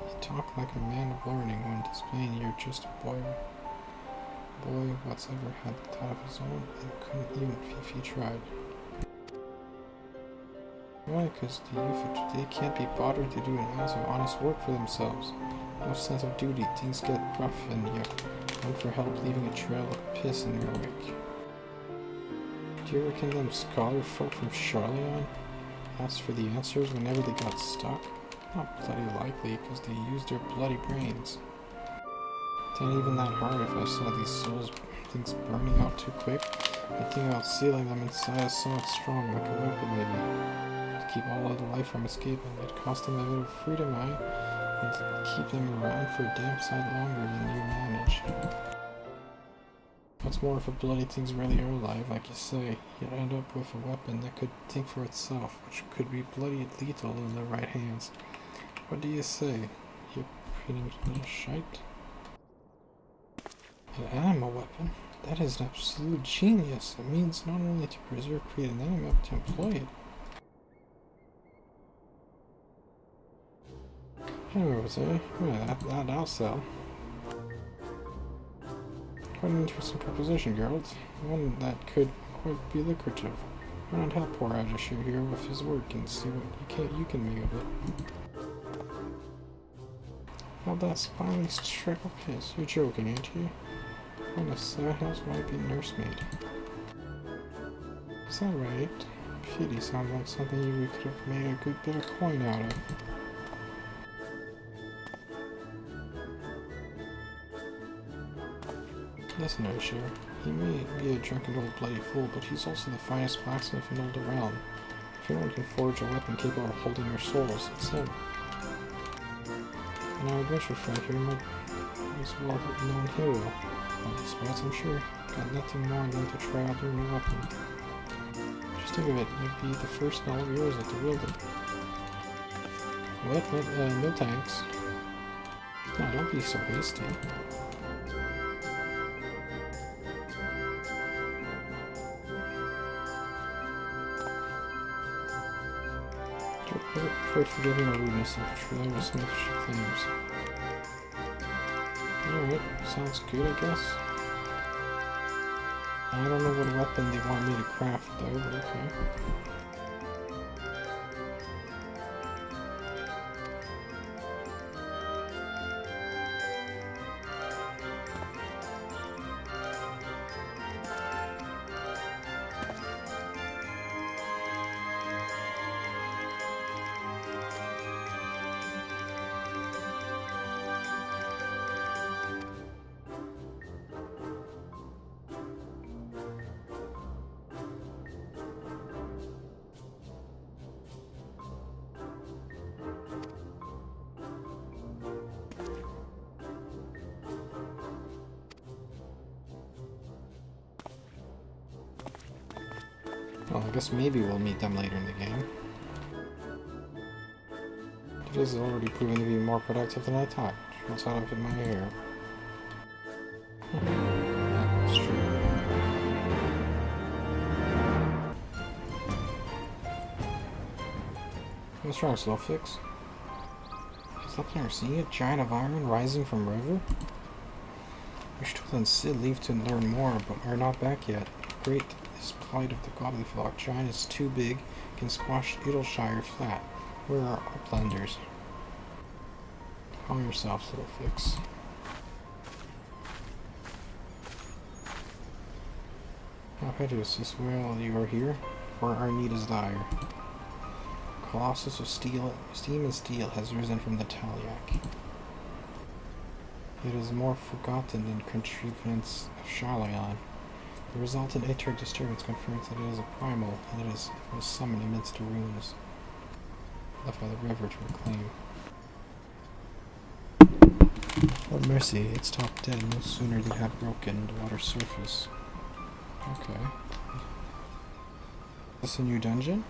You talk like a man of learning when displaying you're just a boy. Boy, what's ever had the thought of his own and couldn't even if he tried. Why? Because the youth they can't be bothered to do an ounce of honest work for themselves. No sense of duty. Things get rough and you run for help, leaving a trail of piss in your wake. Do you reckon them scholar folk from Charleon asked for the answers whenever they got stuck? Not bloody likely, because they used their bloody brains. It ain't even that hard if I saw these souls things burning out too quick. I'd think about sealing them inside a solid strong, like a weapon maybe. To keep all of the life from escaping. It'd cost them a bit of freedom, and keep them around for a damn sight longer than you manage. What's more, if a bloody thing's really alive, like you say, you'd end up with a weapon that could think for itself, which could be bloody lethal in the right hands. What do you say? You pretty little shite? An animal weapon? That is an absolute genius. It means not only to preserve, create an enemy, but to employ it. Anyway, what's it? Yeah, that'll sell. Quite an interesting proposition, Geralt. One that could quite be lucrative. Why not help poor Ajashir here with his work and see what you can make of it? How that spiny struggle piss? You're joking, ain't you? What a sad house might be nursemaid. Is that right? Pity sounds like something you could have made a good bit of coin out of. Listen, Ajashir. He may be a drunken old bloody fool, but he's also the finest blacksmith in all the realm. If anyone can forge a weapon capable of holding your souls, it's him. And our adventure friend here might as well have a known hero. On the spots, I'm sure, got nothing more than to try out your new weapon. Just think of it, you'd be the first in all of yours to wield it. What? No thanks. No, don't be so hasty. Pray forgive my rudeness, I'm sure that was Smith she claims. Alright, sounds good, I guess. I don't know what weapon they want me to craft though, but okay. Well, I guess maybe we'll meet them later in the game. It is already proven to be more productive than I thought. What's out of my hair? Yeah, that's true. What's wrong, Slowfix? Is that player seeing a giant of iron rising from river? Rishtul and Sid leave to learn more, but are not back yet. Great is plight of the godly flock. Giant is too big, can squash Idleshire flat. Where are Uplanders? Calm yourself, little fix. How hideous is well you are here, for our need is dire. Colossus of steel, steam and steel has risen from the Taliac. It is more forgotten than contrivance of Charleon. The resultant Aether disturbance confirms that it is a primal, and it was summoned amidst the ruins left by the river to reclaim. Oh mercy, it stopped dead no sooner than it had broken the water's surface. Okay. Is this a new dungeon?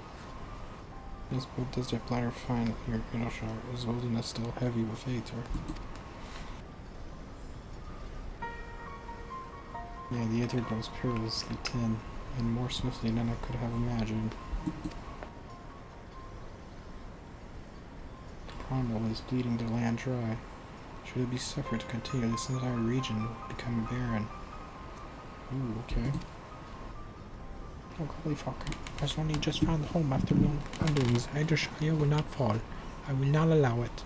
Yes, but does your planner find your Inoshar? Is holding us still heavy with Aether? Yeah, the Aether grows perilously thin, and more swiftly than I could have imagined. The primal is bleeding the land dry. Should it be suffered to continue, this entire region would become barren. Ooh, okay. Oh, holy fuck. I only just found the home after long wanderings. Shire will not fall. I will not allow it.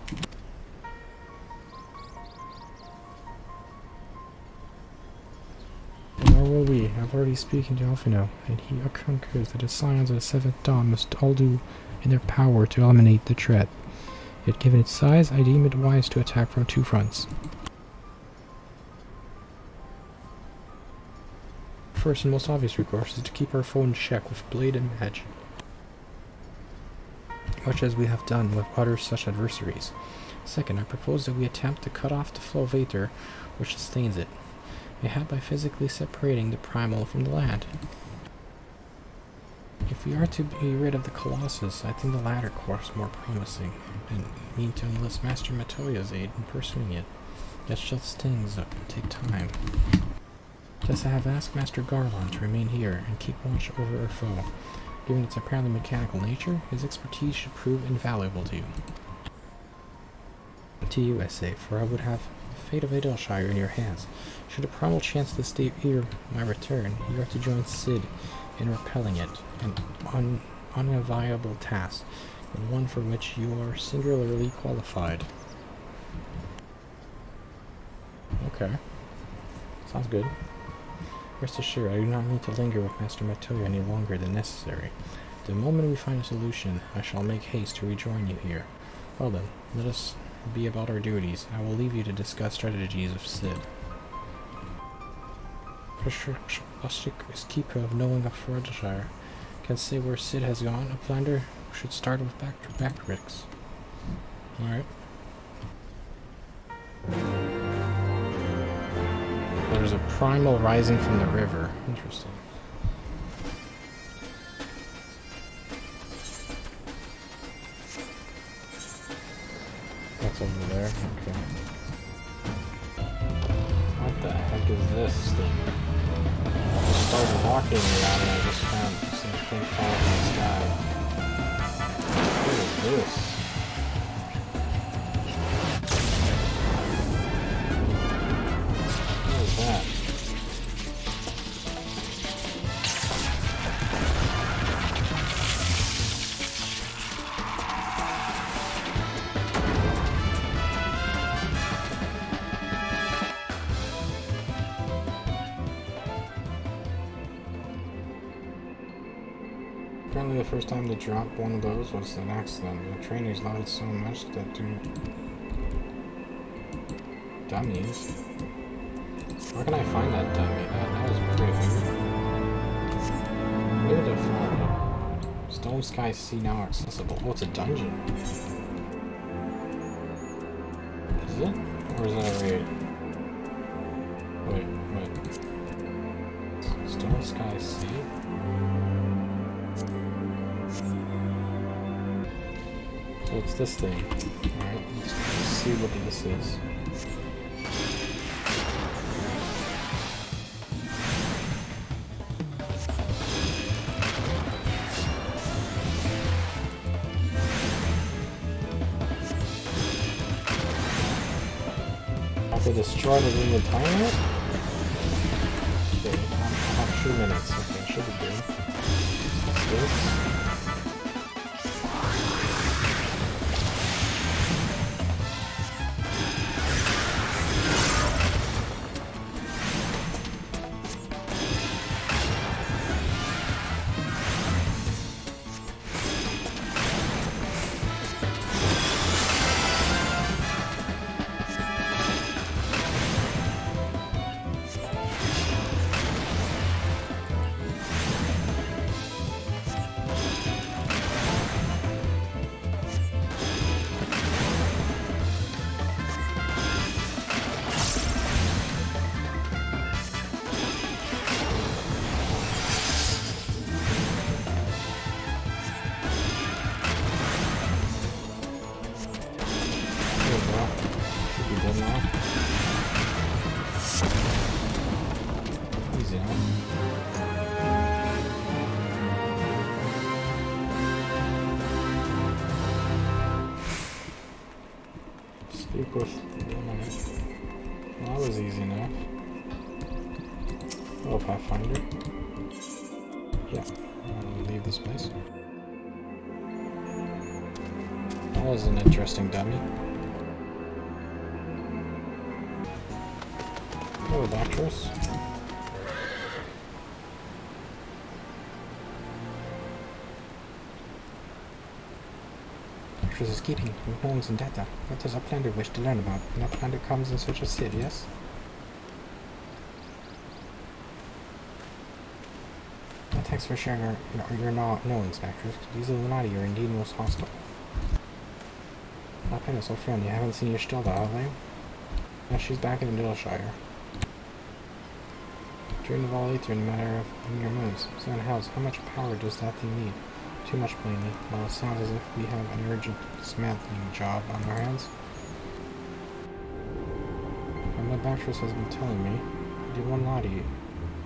Nor will we. I've already spoken to Alphino, and he concurs that the Scions of the Seventh Dawn must all do in their power to eliminate the threat. Yet given its size, I deem it wise to attack from two fronts. First and most obvious recourse is to keep our foe in check with blade and edge, much as we have done with other such adversaries. Second, I propose that we attempt to cut off the flow of Aether which sustains it, mayhap by physically separating the primal from the land. If we are to be rid of the Colossus, I think the latter course is more promising, and need to enlist Master Matoya's aid in pursuing it. Yet such things take time. Thus I have asked Master Garlon to remain here and keep watch over our foe. Given its apparently mechanical nature, his expertise should prove invaluable to you. To you, I say, for I would have the fate of Adelshire in your hands. Should a primal chance to stay here my return, you are to join Cid in repelling it, an unenviable task, and one for which you are singularly qualified. Okay. Sounds good. Rest assured, I do not need to linger with Master Matoya any longer than necessary. The moment we find a solution, I shall make haste to rejoin you here. Well then, let us be about our duties. I will leave you to discuss strategies with Cid. Ashik is keeper of knowing of Fredshire. Can say where Cid has gone. A plunder should start with backtricks. Alright. There's a primal rising from the river. Interesting. That's over there. Okay. What the heck is this thing? I started walking around and I just found something falling from the sky. What is this? What is that? Apparently the first time they dropped one of those was an accident. The trainers loved it so much that dummies. Where can I find that dummy? That was pretty weird. Where did I find it? Stone Sky Sea now accessible. Oh, it's a dungeon. Is it? Or is that a raid? Wait. Stone Sky Sea? So it's this thing. Alright, let's see what this is. Have to destroy the winged tyrant? Okay, I have 2 minutes. Okay, should be good. What's this? Speak with... Well, that was easy enough. Oh, Pathfinder. Yeah, I'll leave this place. That was an interesting dummy. Hello, Doctress. Doctress is keeping with knowings and data. What does Uplander wish to learn about? An Uplander comes in search of Sid, yes? Thanks for sharing your knowings, Doctress. These Illuminati are indeed most hostile. Uplander so friendly. I haven't seen your Stilda, have I? Now she's back in Middleshire. During the Vol Aether in a matter of mere moons. So in house, how much power does that thing need? Too much, plainly. Well, it sounds as if we have an urgent dismantling job on our hands. From what Doctress has been telling me, the Illuminati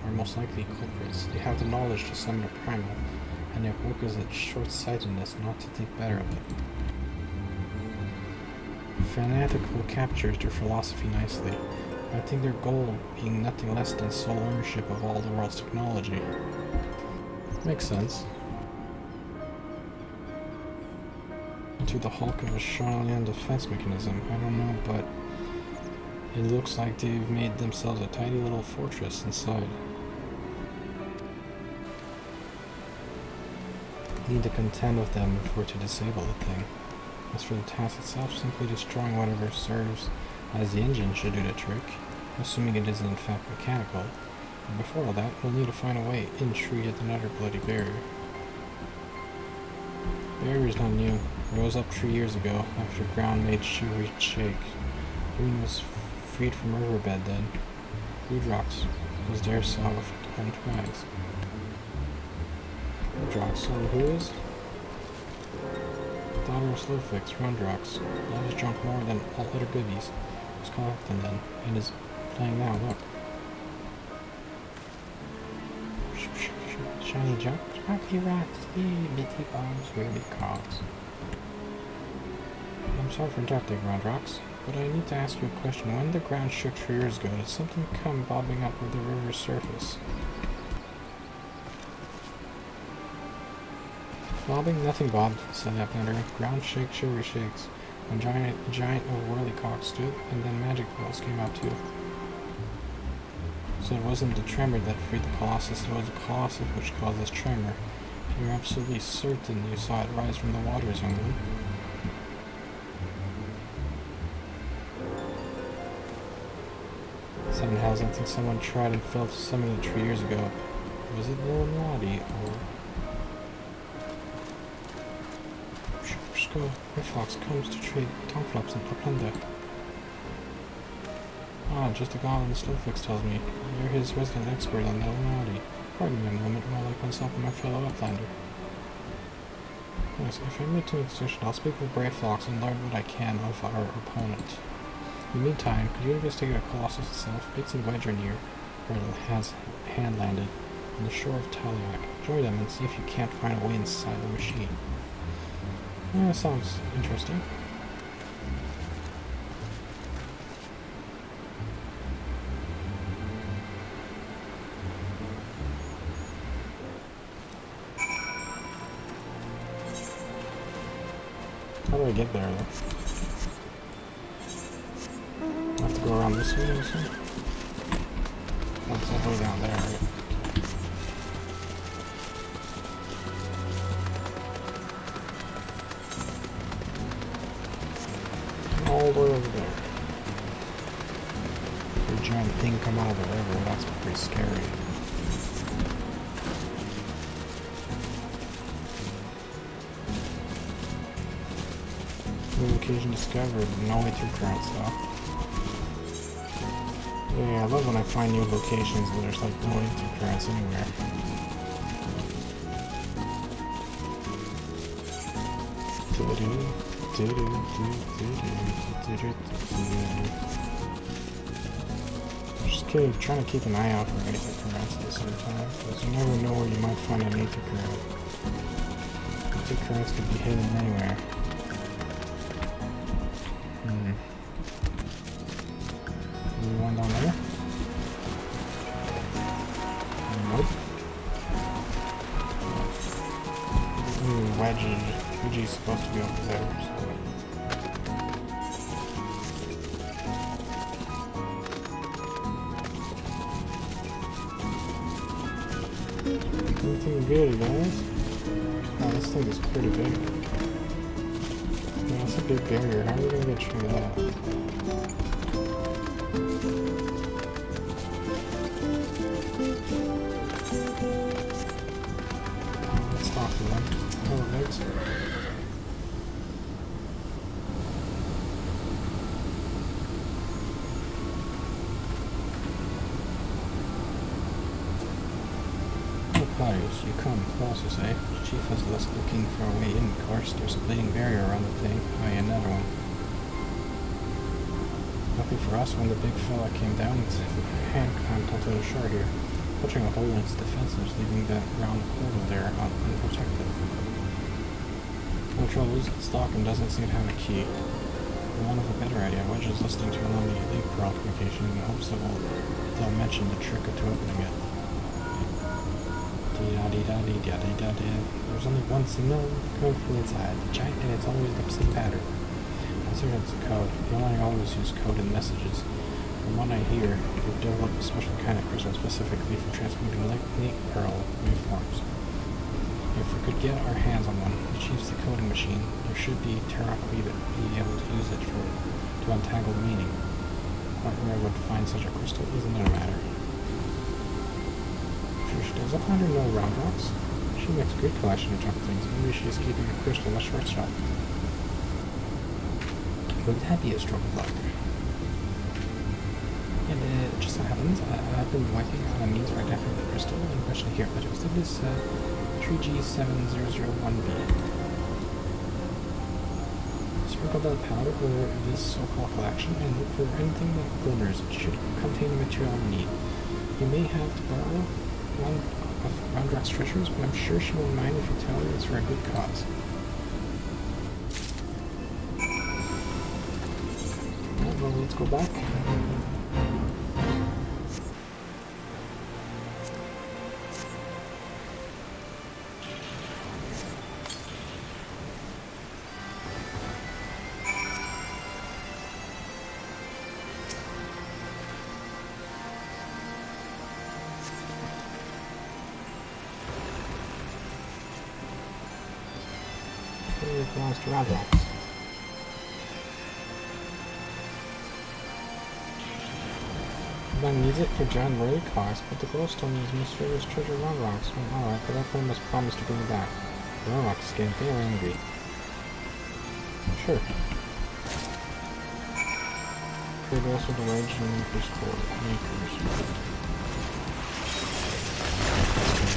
are most likely culprits. They have the knowledge to summon a primal, and their work is its short-sightedness not to think better of it. Fanatical captures their philosophy nicely. I think their goal being nothing less than sole ownership of all the world's technology. Makes sense. To the hulk of a Charlatan defense mechanism, I don't know, but it looks like they've made themselves a tiny little fortress inside. Need to contend with them before to disable the thing. As for the task itself, simply destroying whatever serves as the engine should do the trick, assuming it is in fact mechanical. And before all that, we'll need to find a way in to read another bloody barrier. Barrier is not new. It rose up 3 years ago, after ground made shivery shake. Green was freed from riverbed then. Woodrocks was there saw with own twigs. Woodrocks, so who is? Daughter of Slowfix, Rundrocks. Love has drunk more than all other goodies. Was collecting then, and is playing now, look. Shiny junk, sparkly rocks, bitty bombs, really cogs. I'm sorry for interrupting, Rundrocks, but I need to ask you a question. When the ground shook 3 years ago, did something come bobbing up with the river's surface? Bobbing? Nothing bobbed, said Uplander. Ground shake, shivery shakes. When giant of whirlycock stood, and then magic balls came out too. So it wasn't the tremor that freed the Colossus, it was the Colossus which caused this tremor. You're absolutely certain you saw it rise from the waters, young one. Somehow, I think someone tried and failed to summon it 3 years ago. Was it Illuminati, or... Fox comes to trade tongue-flops and Uplander. Ah, just a goblin Slowfix tells me. You're his resident expert on the Illuminati. Pardon me a moment while I consult with my fellow Uplander. Yes, if I meet to a decision, I'll speak with Brave Fox and learn what I can of our opponent. In the meantime, could you investigate the Colossus itself? Biggs and Wedge are near, where it has hand-landed, on the shore of Taliac. Join them and see if you can't find a way inside the machine. Yeah, sounds interesting. How do I get there, though? I have to go around this way or something? That's all the way down there, right? All the way over there. A giant thing come out of the river, that's pretty scary. New location discovered, no way through current stuff. Yeah, I love when I find new locations where there's like no way through currents anywhere. Just trying to keep an eye out for anything currents at the same time, because you never know where you might find an Aether current. Aether currents could be hidden anywhere. supposed to be over there. So. Anything good, guys? Oh, this thing is pretty big. Yeah, that's a big barrier. How are we gonna get through that? Let's talk to them. Oh, thanks. Players, you come closer, say. The chief is less looking for a way in, of course. There's a bleeding barrier around the thing. Oh, yeah, another one. Lucky for us, when the big fella came down, its hand climbed onto the shore here, punching a hole in its defenses, leaving that round portal there unprotected. No trouble is its locking doesn't seem to have a key. For want of a better idea, Wedge is listening to along the elite pearl communication in hopes that they'll mention the trick to opening it. There's only one signal coming from the inside. The giant, and it's always the same pattern. I'm certain it's a code. You only always use code in messages. From what I hear, you've developed a special kind of crystal specifically for transmuting elite pearl waveforms. If we could get our hands on one, achieves the coding machine, there should be Terraquid be able to use it to untangle the meaning. Quite where I would find such a crystal isn't it a matter. Sure she does. I find her no round rocks. She makes a good collection of junk things. Maybe she's keeping a crystal a short shot. Would that be a stroke of luck? And it just so happens I've been working on a means for identifying the crystal in question here, but it was this 3G7001B. Sprinkle the powder over this so-called collection and look for anything that glimmers. It should contain the material we need. You may have to borrow one of Roundrock's treasures, but I'm sure she won't mind if you tell her it's for a good cause. Well, let's go back. It belongs to Roundrock. One needs it for John Ray cost, but the glowstone is Miss River's treasure Roundrocks. Well, alright, but that one must promise to bring it back. Roundrock is getting very angry. Sure. Trade also the wedge and first core. Makers.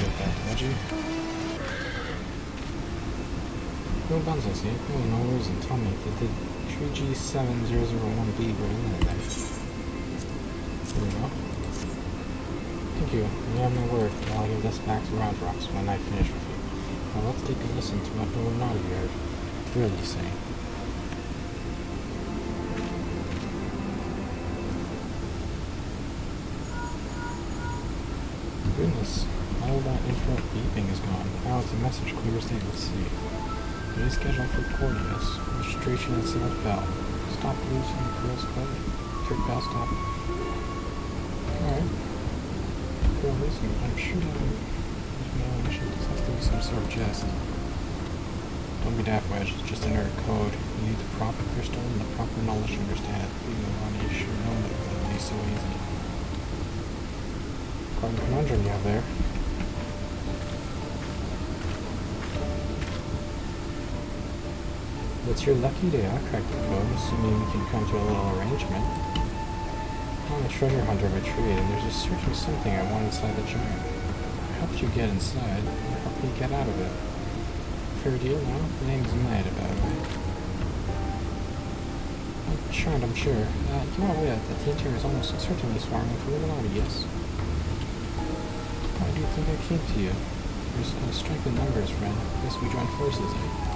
Get that wedgie. No buns, I see. Oh, no reason. Tell me, did the 3G7001B go in there? There we go. Thank you. You have my word that I'll give this back to Roundrocks when I finish with you. Now let's take a listen to what the naughty are really saying. Goodness, all that infrared beeping is gone. Now it's a message clear as day will see. Reschedule for coordinates. Registration at South Bell. Stop losing girls' code. Third bell stop. Alright. Girl, listen, I'm sure that this has to be some sort of jest. Don't be daft, Wedge. It's just another code. You need the proper crystal and the proper knowledge to understand it. You should know that it wouldn't be so easy. Quite a conundrum you have there. It's your lucky day, I'll crack the code, assuming we can come to a little arrangement. I'm a treasure hunter by trade, and there's certainly something I want inside the giant. I helped you get inside, and help me get out of it. Fair deal, now? The name's Might, by the way. I'm charmed, I'm sure. You are aware that the interior is almost certainly swarming with Illuminati, yes? Why do you think I came to you? There's a strength in numbers, friend. Guess we join forces, eh?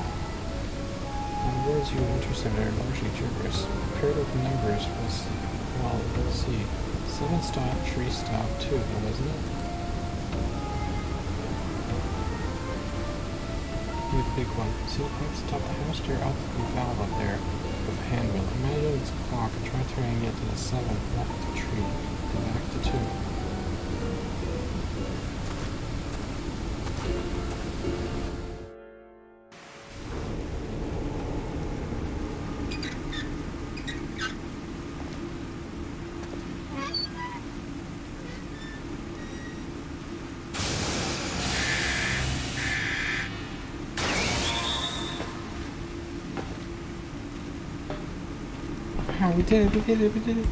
The words you intercepted are largely gibberish. Paired with numbers was, well, let's see. 7 stop, 3 stop, 2, wasn't it? be the big one. See the pipes atop the house? Your altitude valve up there with a hand wheel. Imagine it's a clock and try turning it to the 7, left to 3, and back to 2. Oh, we did it, we did it, we did it.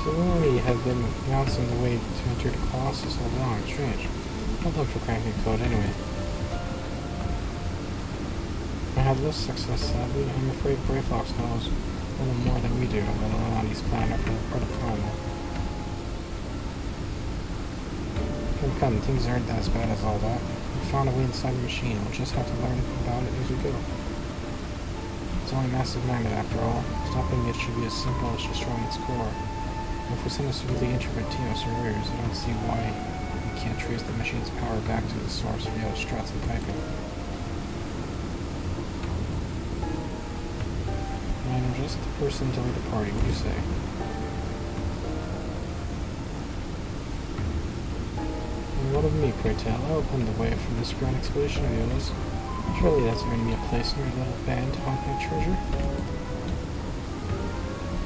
Solari had been announcing the way to enter the Colossus all along. Strange. Well done for cracking the code anyway. I had less success, sadly. I'm afraid Brayfox knows a little more than we do about Alani's plan for the primal. Come, things aren't as bad as all that. We found a way inside the machine. We'll just have to learn about it as we go. It's only a massive magnet after all. Stopping it should be as simple as destroying its core. If we send a severely intricate team of surveyors, I don't see why we can't trace the machine's power back to the source via the struts and piping. I'm just the person to lead the party, what do you say? And what of me, pray tell? I opened the way for this grand expedition of yours. Surely that's earned me a place in your little band to hunt my treasure?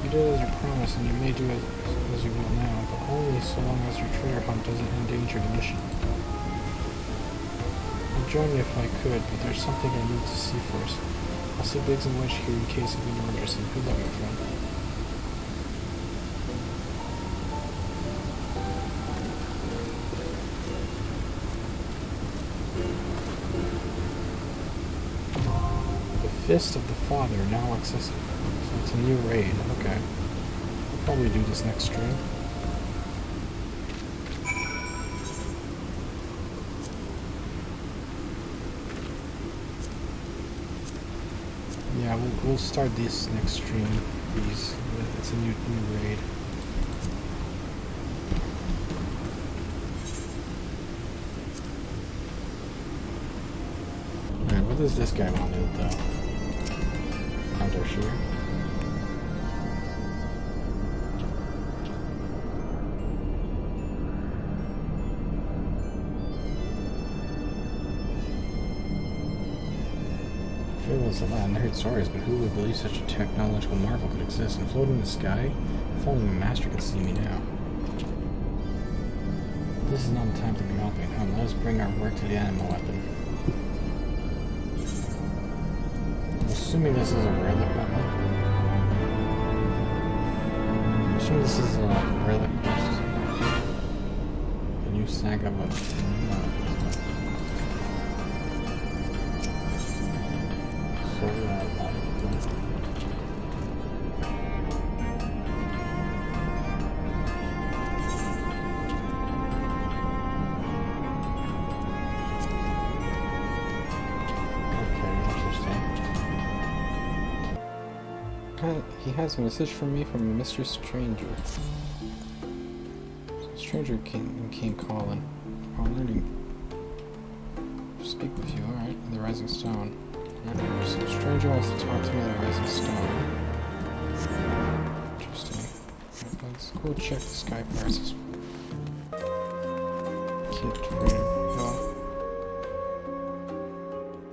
You did as you promised, and you may do it as you will now, but only so long as your treasure hunt doesn't endanger the mission. I'd join you if I could, but there's something I need to see first. I'll see Biggs and Wedge here in case of an emergency. Good luck, my friend. The Fist of the Father, now accessible. So it's a new raid, okay. I'll probably do this next stream. Yeah, we'll start this next stream. Please, it's a new raid. Alright, what does this guy want to do though? Counter sure. Fables of Latin, I heard stories, but who would believe such a technological marvel could exist and float in the sky? If only my master could see me now. This is not the time to be mouthing. Come, let us bring our work to the animal weapon. I'm assuming this is a relic weapon. I'm assuming this is a relic quest. A new saga weapon. He has a message from me from Mr. Stranger. Stranger came calling. Upon learning to speak with you, alright, the Rising Stone. Alright, so Stranger wants to talk to me at the Rising Stone. Interesting. Right, let's go check the sky prices.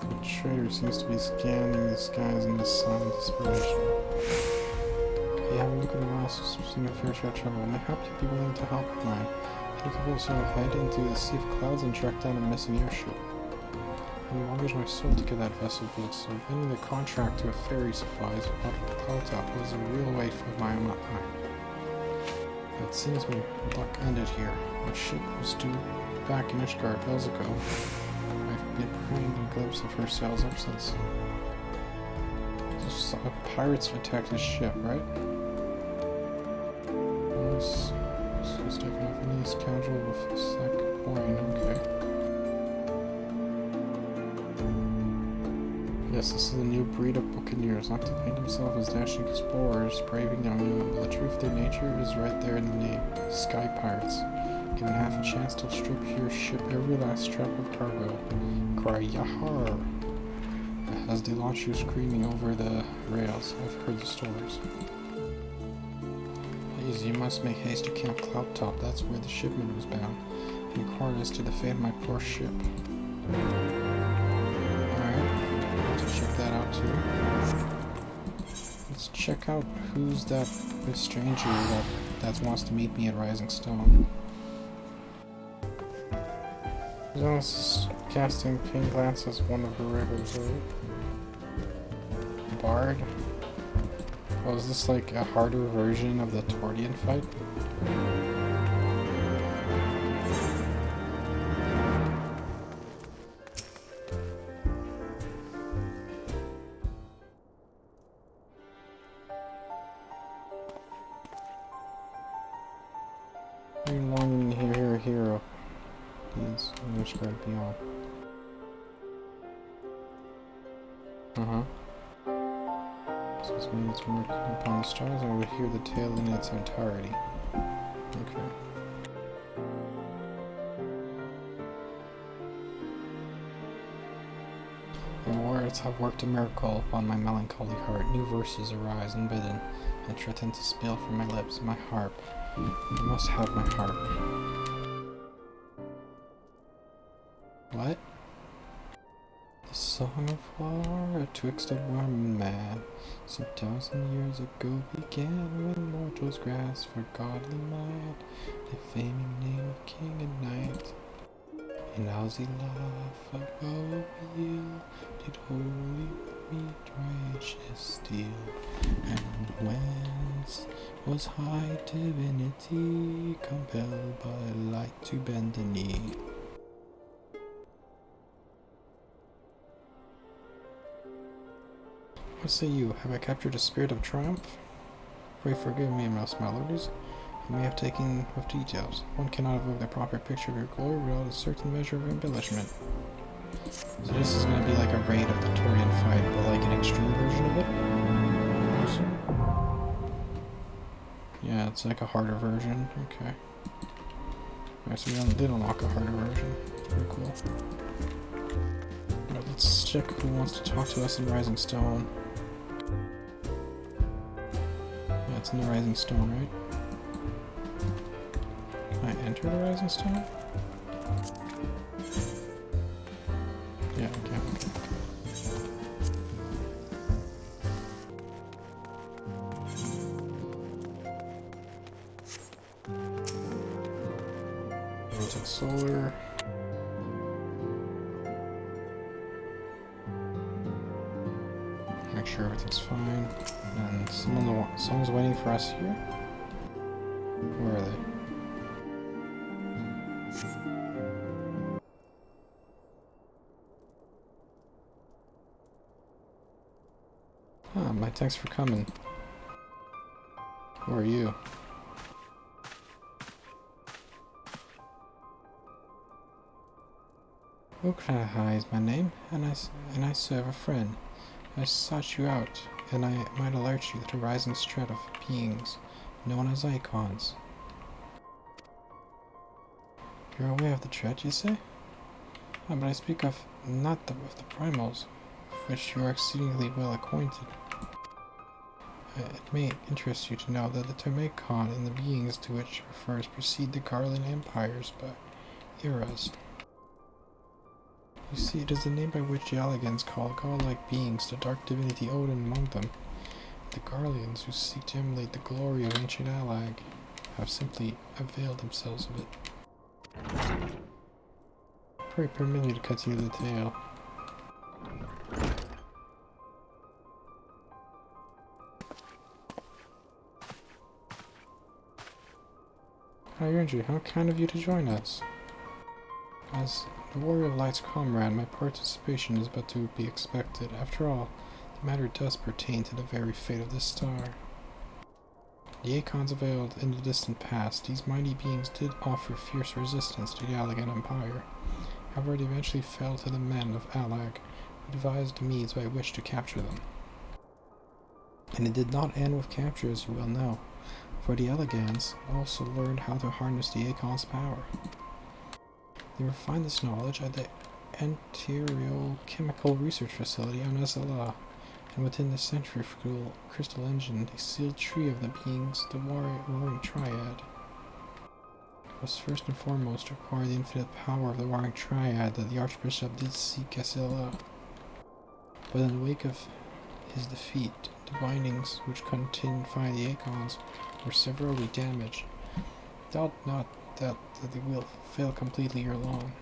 The trader seems to be scanning the skies in the sun with inspiration. You have a look at the last seen a fair share of trouble. I hope you'd be willing to help with mine. Take a little sort of head into the sea of clouds and track down a missing airship. I mortgaged my soul to get that vessel built, so winning the contract to a ferry supplies without cloud top was a real weight of my own mind. It seems my luck ended here. My ship was due back in Ishgard bells ago. I've been praying a glimpse of her sails up since. pirates attacked his ship, right? This is taken off any scoundrel with a sack coin, okay. Yes, this is a new breed of buccaneers, not to paint himself as dashing explorers, braving unknown, but the truth of their nature is right there in the name. Sky pirates. Given half a chance, they'll strip your ship every last scrap of cargo. Cry yahar! As they launch you screaming over the rails. I've heard the stories. Please, you must make haste to Camp Cloud Top. That's where the shipment was bound. And inquire as to the fate of my poor ship. Alright, let's check that out too. Let's check out who's that stranger that wants to meet me at Rising Stone. Zona's casting Ping Glance as one of her regulars, right? Bard? Oh, is this like a harder version of the Tordian fight? You're longing to hear a hero. Please, which guard beyond. Since when it's working upon the stars, I would hear the tale in its entirety. Okay. Your words have worked a miracle upon my melancholy heart. New verses arise unbidden, and threaten to spill from my lips. My harp. You must have my harp. What? The song of war atwixt a warm and mad, some 1,000 years ago began, when mortals grasped for godly might, defaming name of king and knight. In Aussie laugh, a woe yield, did holy meet righteous steel, and whence was high divinity, compelled by light to bend the knee. What say you? Have I captured a spirit of triumph? Pray forgive me, most my lords. You may have taken with details. One cannot evoke the proper picture of your glory without a certain measure of embellishment. So this is going to be like a raid of the Torian fight, but like an extreme version of it? Yeah, it's like a harder version. Okay. Alright, so we did unlock a harder version. Pretty cool. Alright, let's check who wants to talk to us in Rising Stone. Yeah, it's in the Rising Stone, right? Can I enter the Rising Stone? Yeah, okay. Rotate solar. Make sure everything's fine. And someone's waiting for us here. Where are they? Ah, my thanks for coming. Who are you? Ukraha is my name, and I serve a friend. I sought you out, and I might alert you to a rising strata of beings known as icons. You're aware of the threat, you say? Oh, but I speak of not of the primals, with which you are exceedingly well acquainted. It may interest you to know that the term icon and the beings to which it refers precede the Garland empires by eras. You see, it is the name by which the Allegans call godlike beings the dark divinity Odin among them. The Garleans, who seek to emulate the glory of ancient Allag, have simply availed themselves of it. Pray permit me to continue the tale. Hi, Yurgi, how kind of you to join us. As the Warrior of Light's comrade, my participation is but to be expected. After all, The matter does pertain to the very fate of this star. The Aecons availed in the distant past. These mighty beings did offer fierce resistance to the Allagan Empire. However, they eventually fell to the men of Allag, who devised the means by which to capture them. And it did not end with capture, as you well know, for the Allagans also learned how to harness the Aecon's power. They refined this knowledge at the Anterior Chemical Research Facility on SLA, and within the centrifugal crystal engine, they sealed three of the beings, the Warring Triad. It was first and foremost to acquire the infinite power of the Warring Triad that the Archbishop did seek SLA. But in the wake of his defeat, the bindings which contained the Aecons were severely damaged. Doubt not that they will fail completely ere long.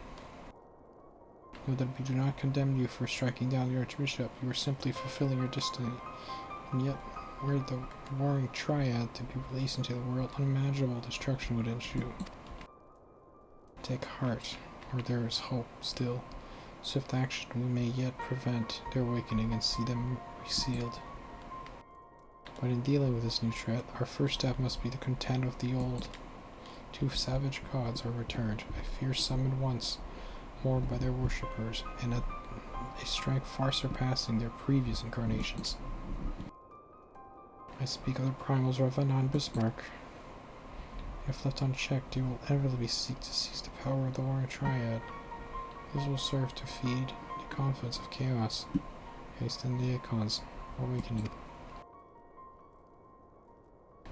Know that we do not condemn you for striking down the Archbishop. You are simply fulfilling your destiny. And yet, were the Warring Triad to be released into the world, unimaginable destruction would ensue. Take heart, or there is hope still. Swift action we may yet prevent their awakening and see them resealed. But in dealing with this new threat, our first step must be to contend with the old. Two savage gods are returned, a fierce summoned once more by their worshippers, and at a strength far surpassing their previous incarnations. I speak of the primals Ravana and Bismarck. If left unchecked, they will inevitably seek to seize the power of the Warring Triad. This will serve to feed the confidence of chaos, hasten the Aecon's awakening.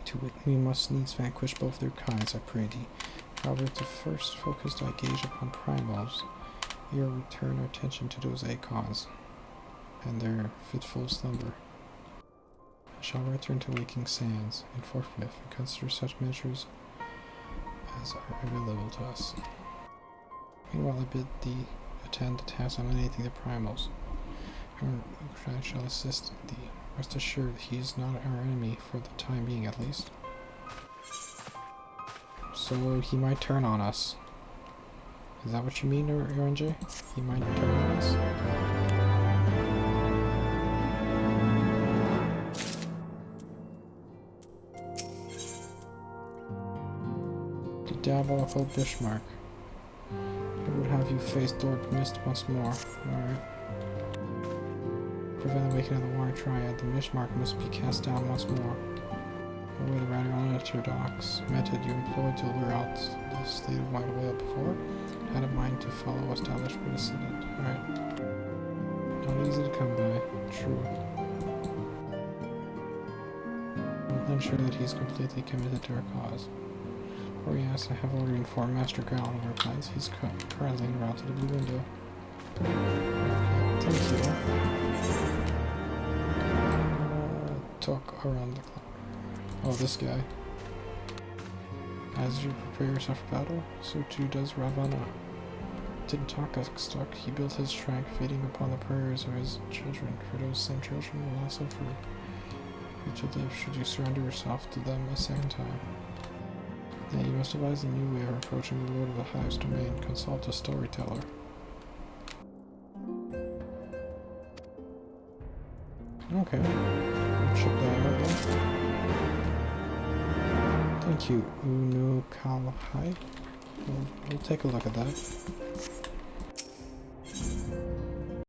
To wit, we must needs vanquish both their kinds, I pray thee. However, to first focus thy gaze upon primals, ere we turn our attention to those Aecons, and their fitful slumber. I shall return to waking sands, and forthwith and consider such measures as are available to us. Meanwhile, I bid thee attend to task eliminating the primals. I shall assist thee. Rest assured he is not our enemy, for the time being at least. So he might turn on us. Is that what you mean, RNJ? He might turn on us? The diabolical Bismarck. I would have you face Lord Mist once more. Alright. Prevent the awakening of the Warring Triad, the Bismarck must be cast down once more. Or the rather unorthodox method you employed to lure out the state of white whale before had a mind to follow established precedent. Alright. Not easy to come by. True. I'm unsure that he's completely committed to our cause. Oh yes, I have already informed Master Ground of our plans. He's currently en route to the Blue Window. Okay, thank you. Talk around the clock. Oh, this guy. As you prepare yourself for battle, so too does Ravana. Didn't talk as stuck. He built his strength, feeding upon the prayers of his children, for those same children will also free you to live should you surrender yourself to them a second time. Then you must devise a new way of approaching the Lord of the Highest Domain. Consult a storyteller. Okay. Check that out then. Thank you, Unu Kalhai. We'll take a look at that.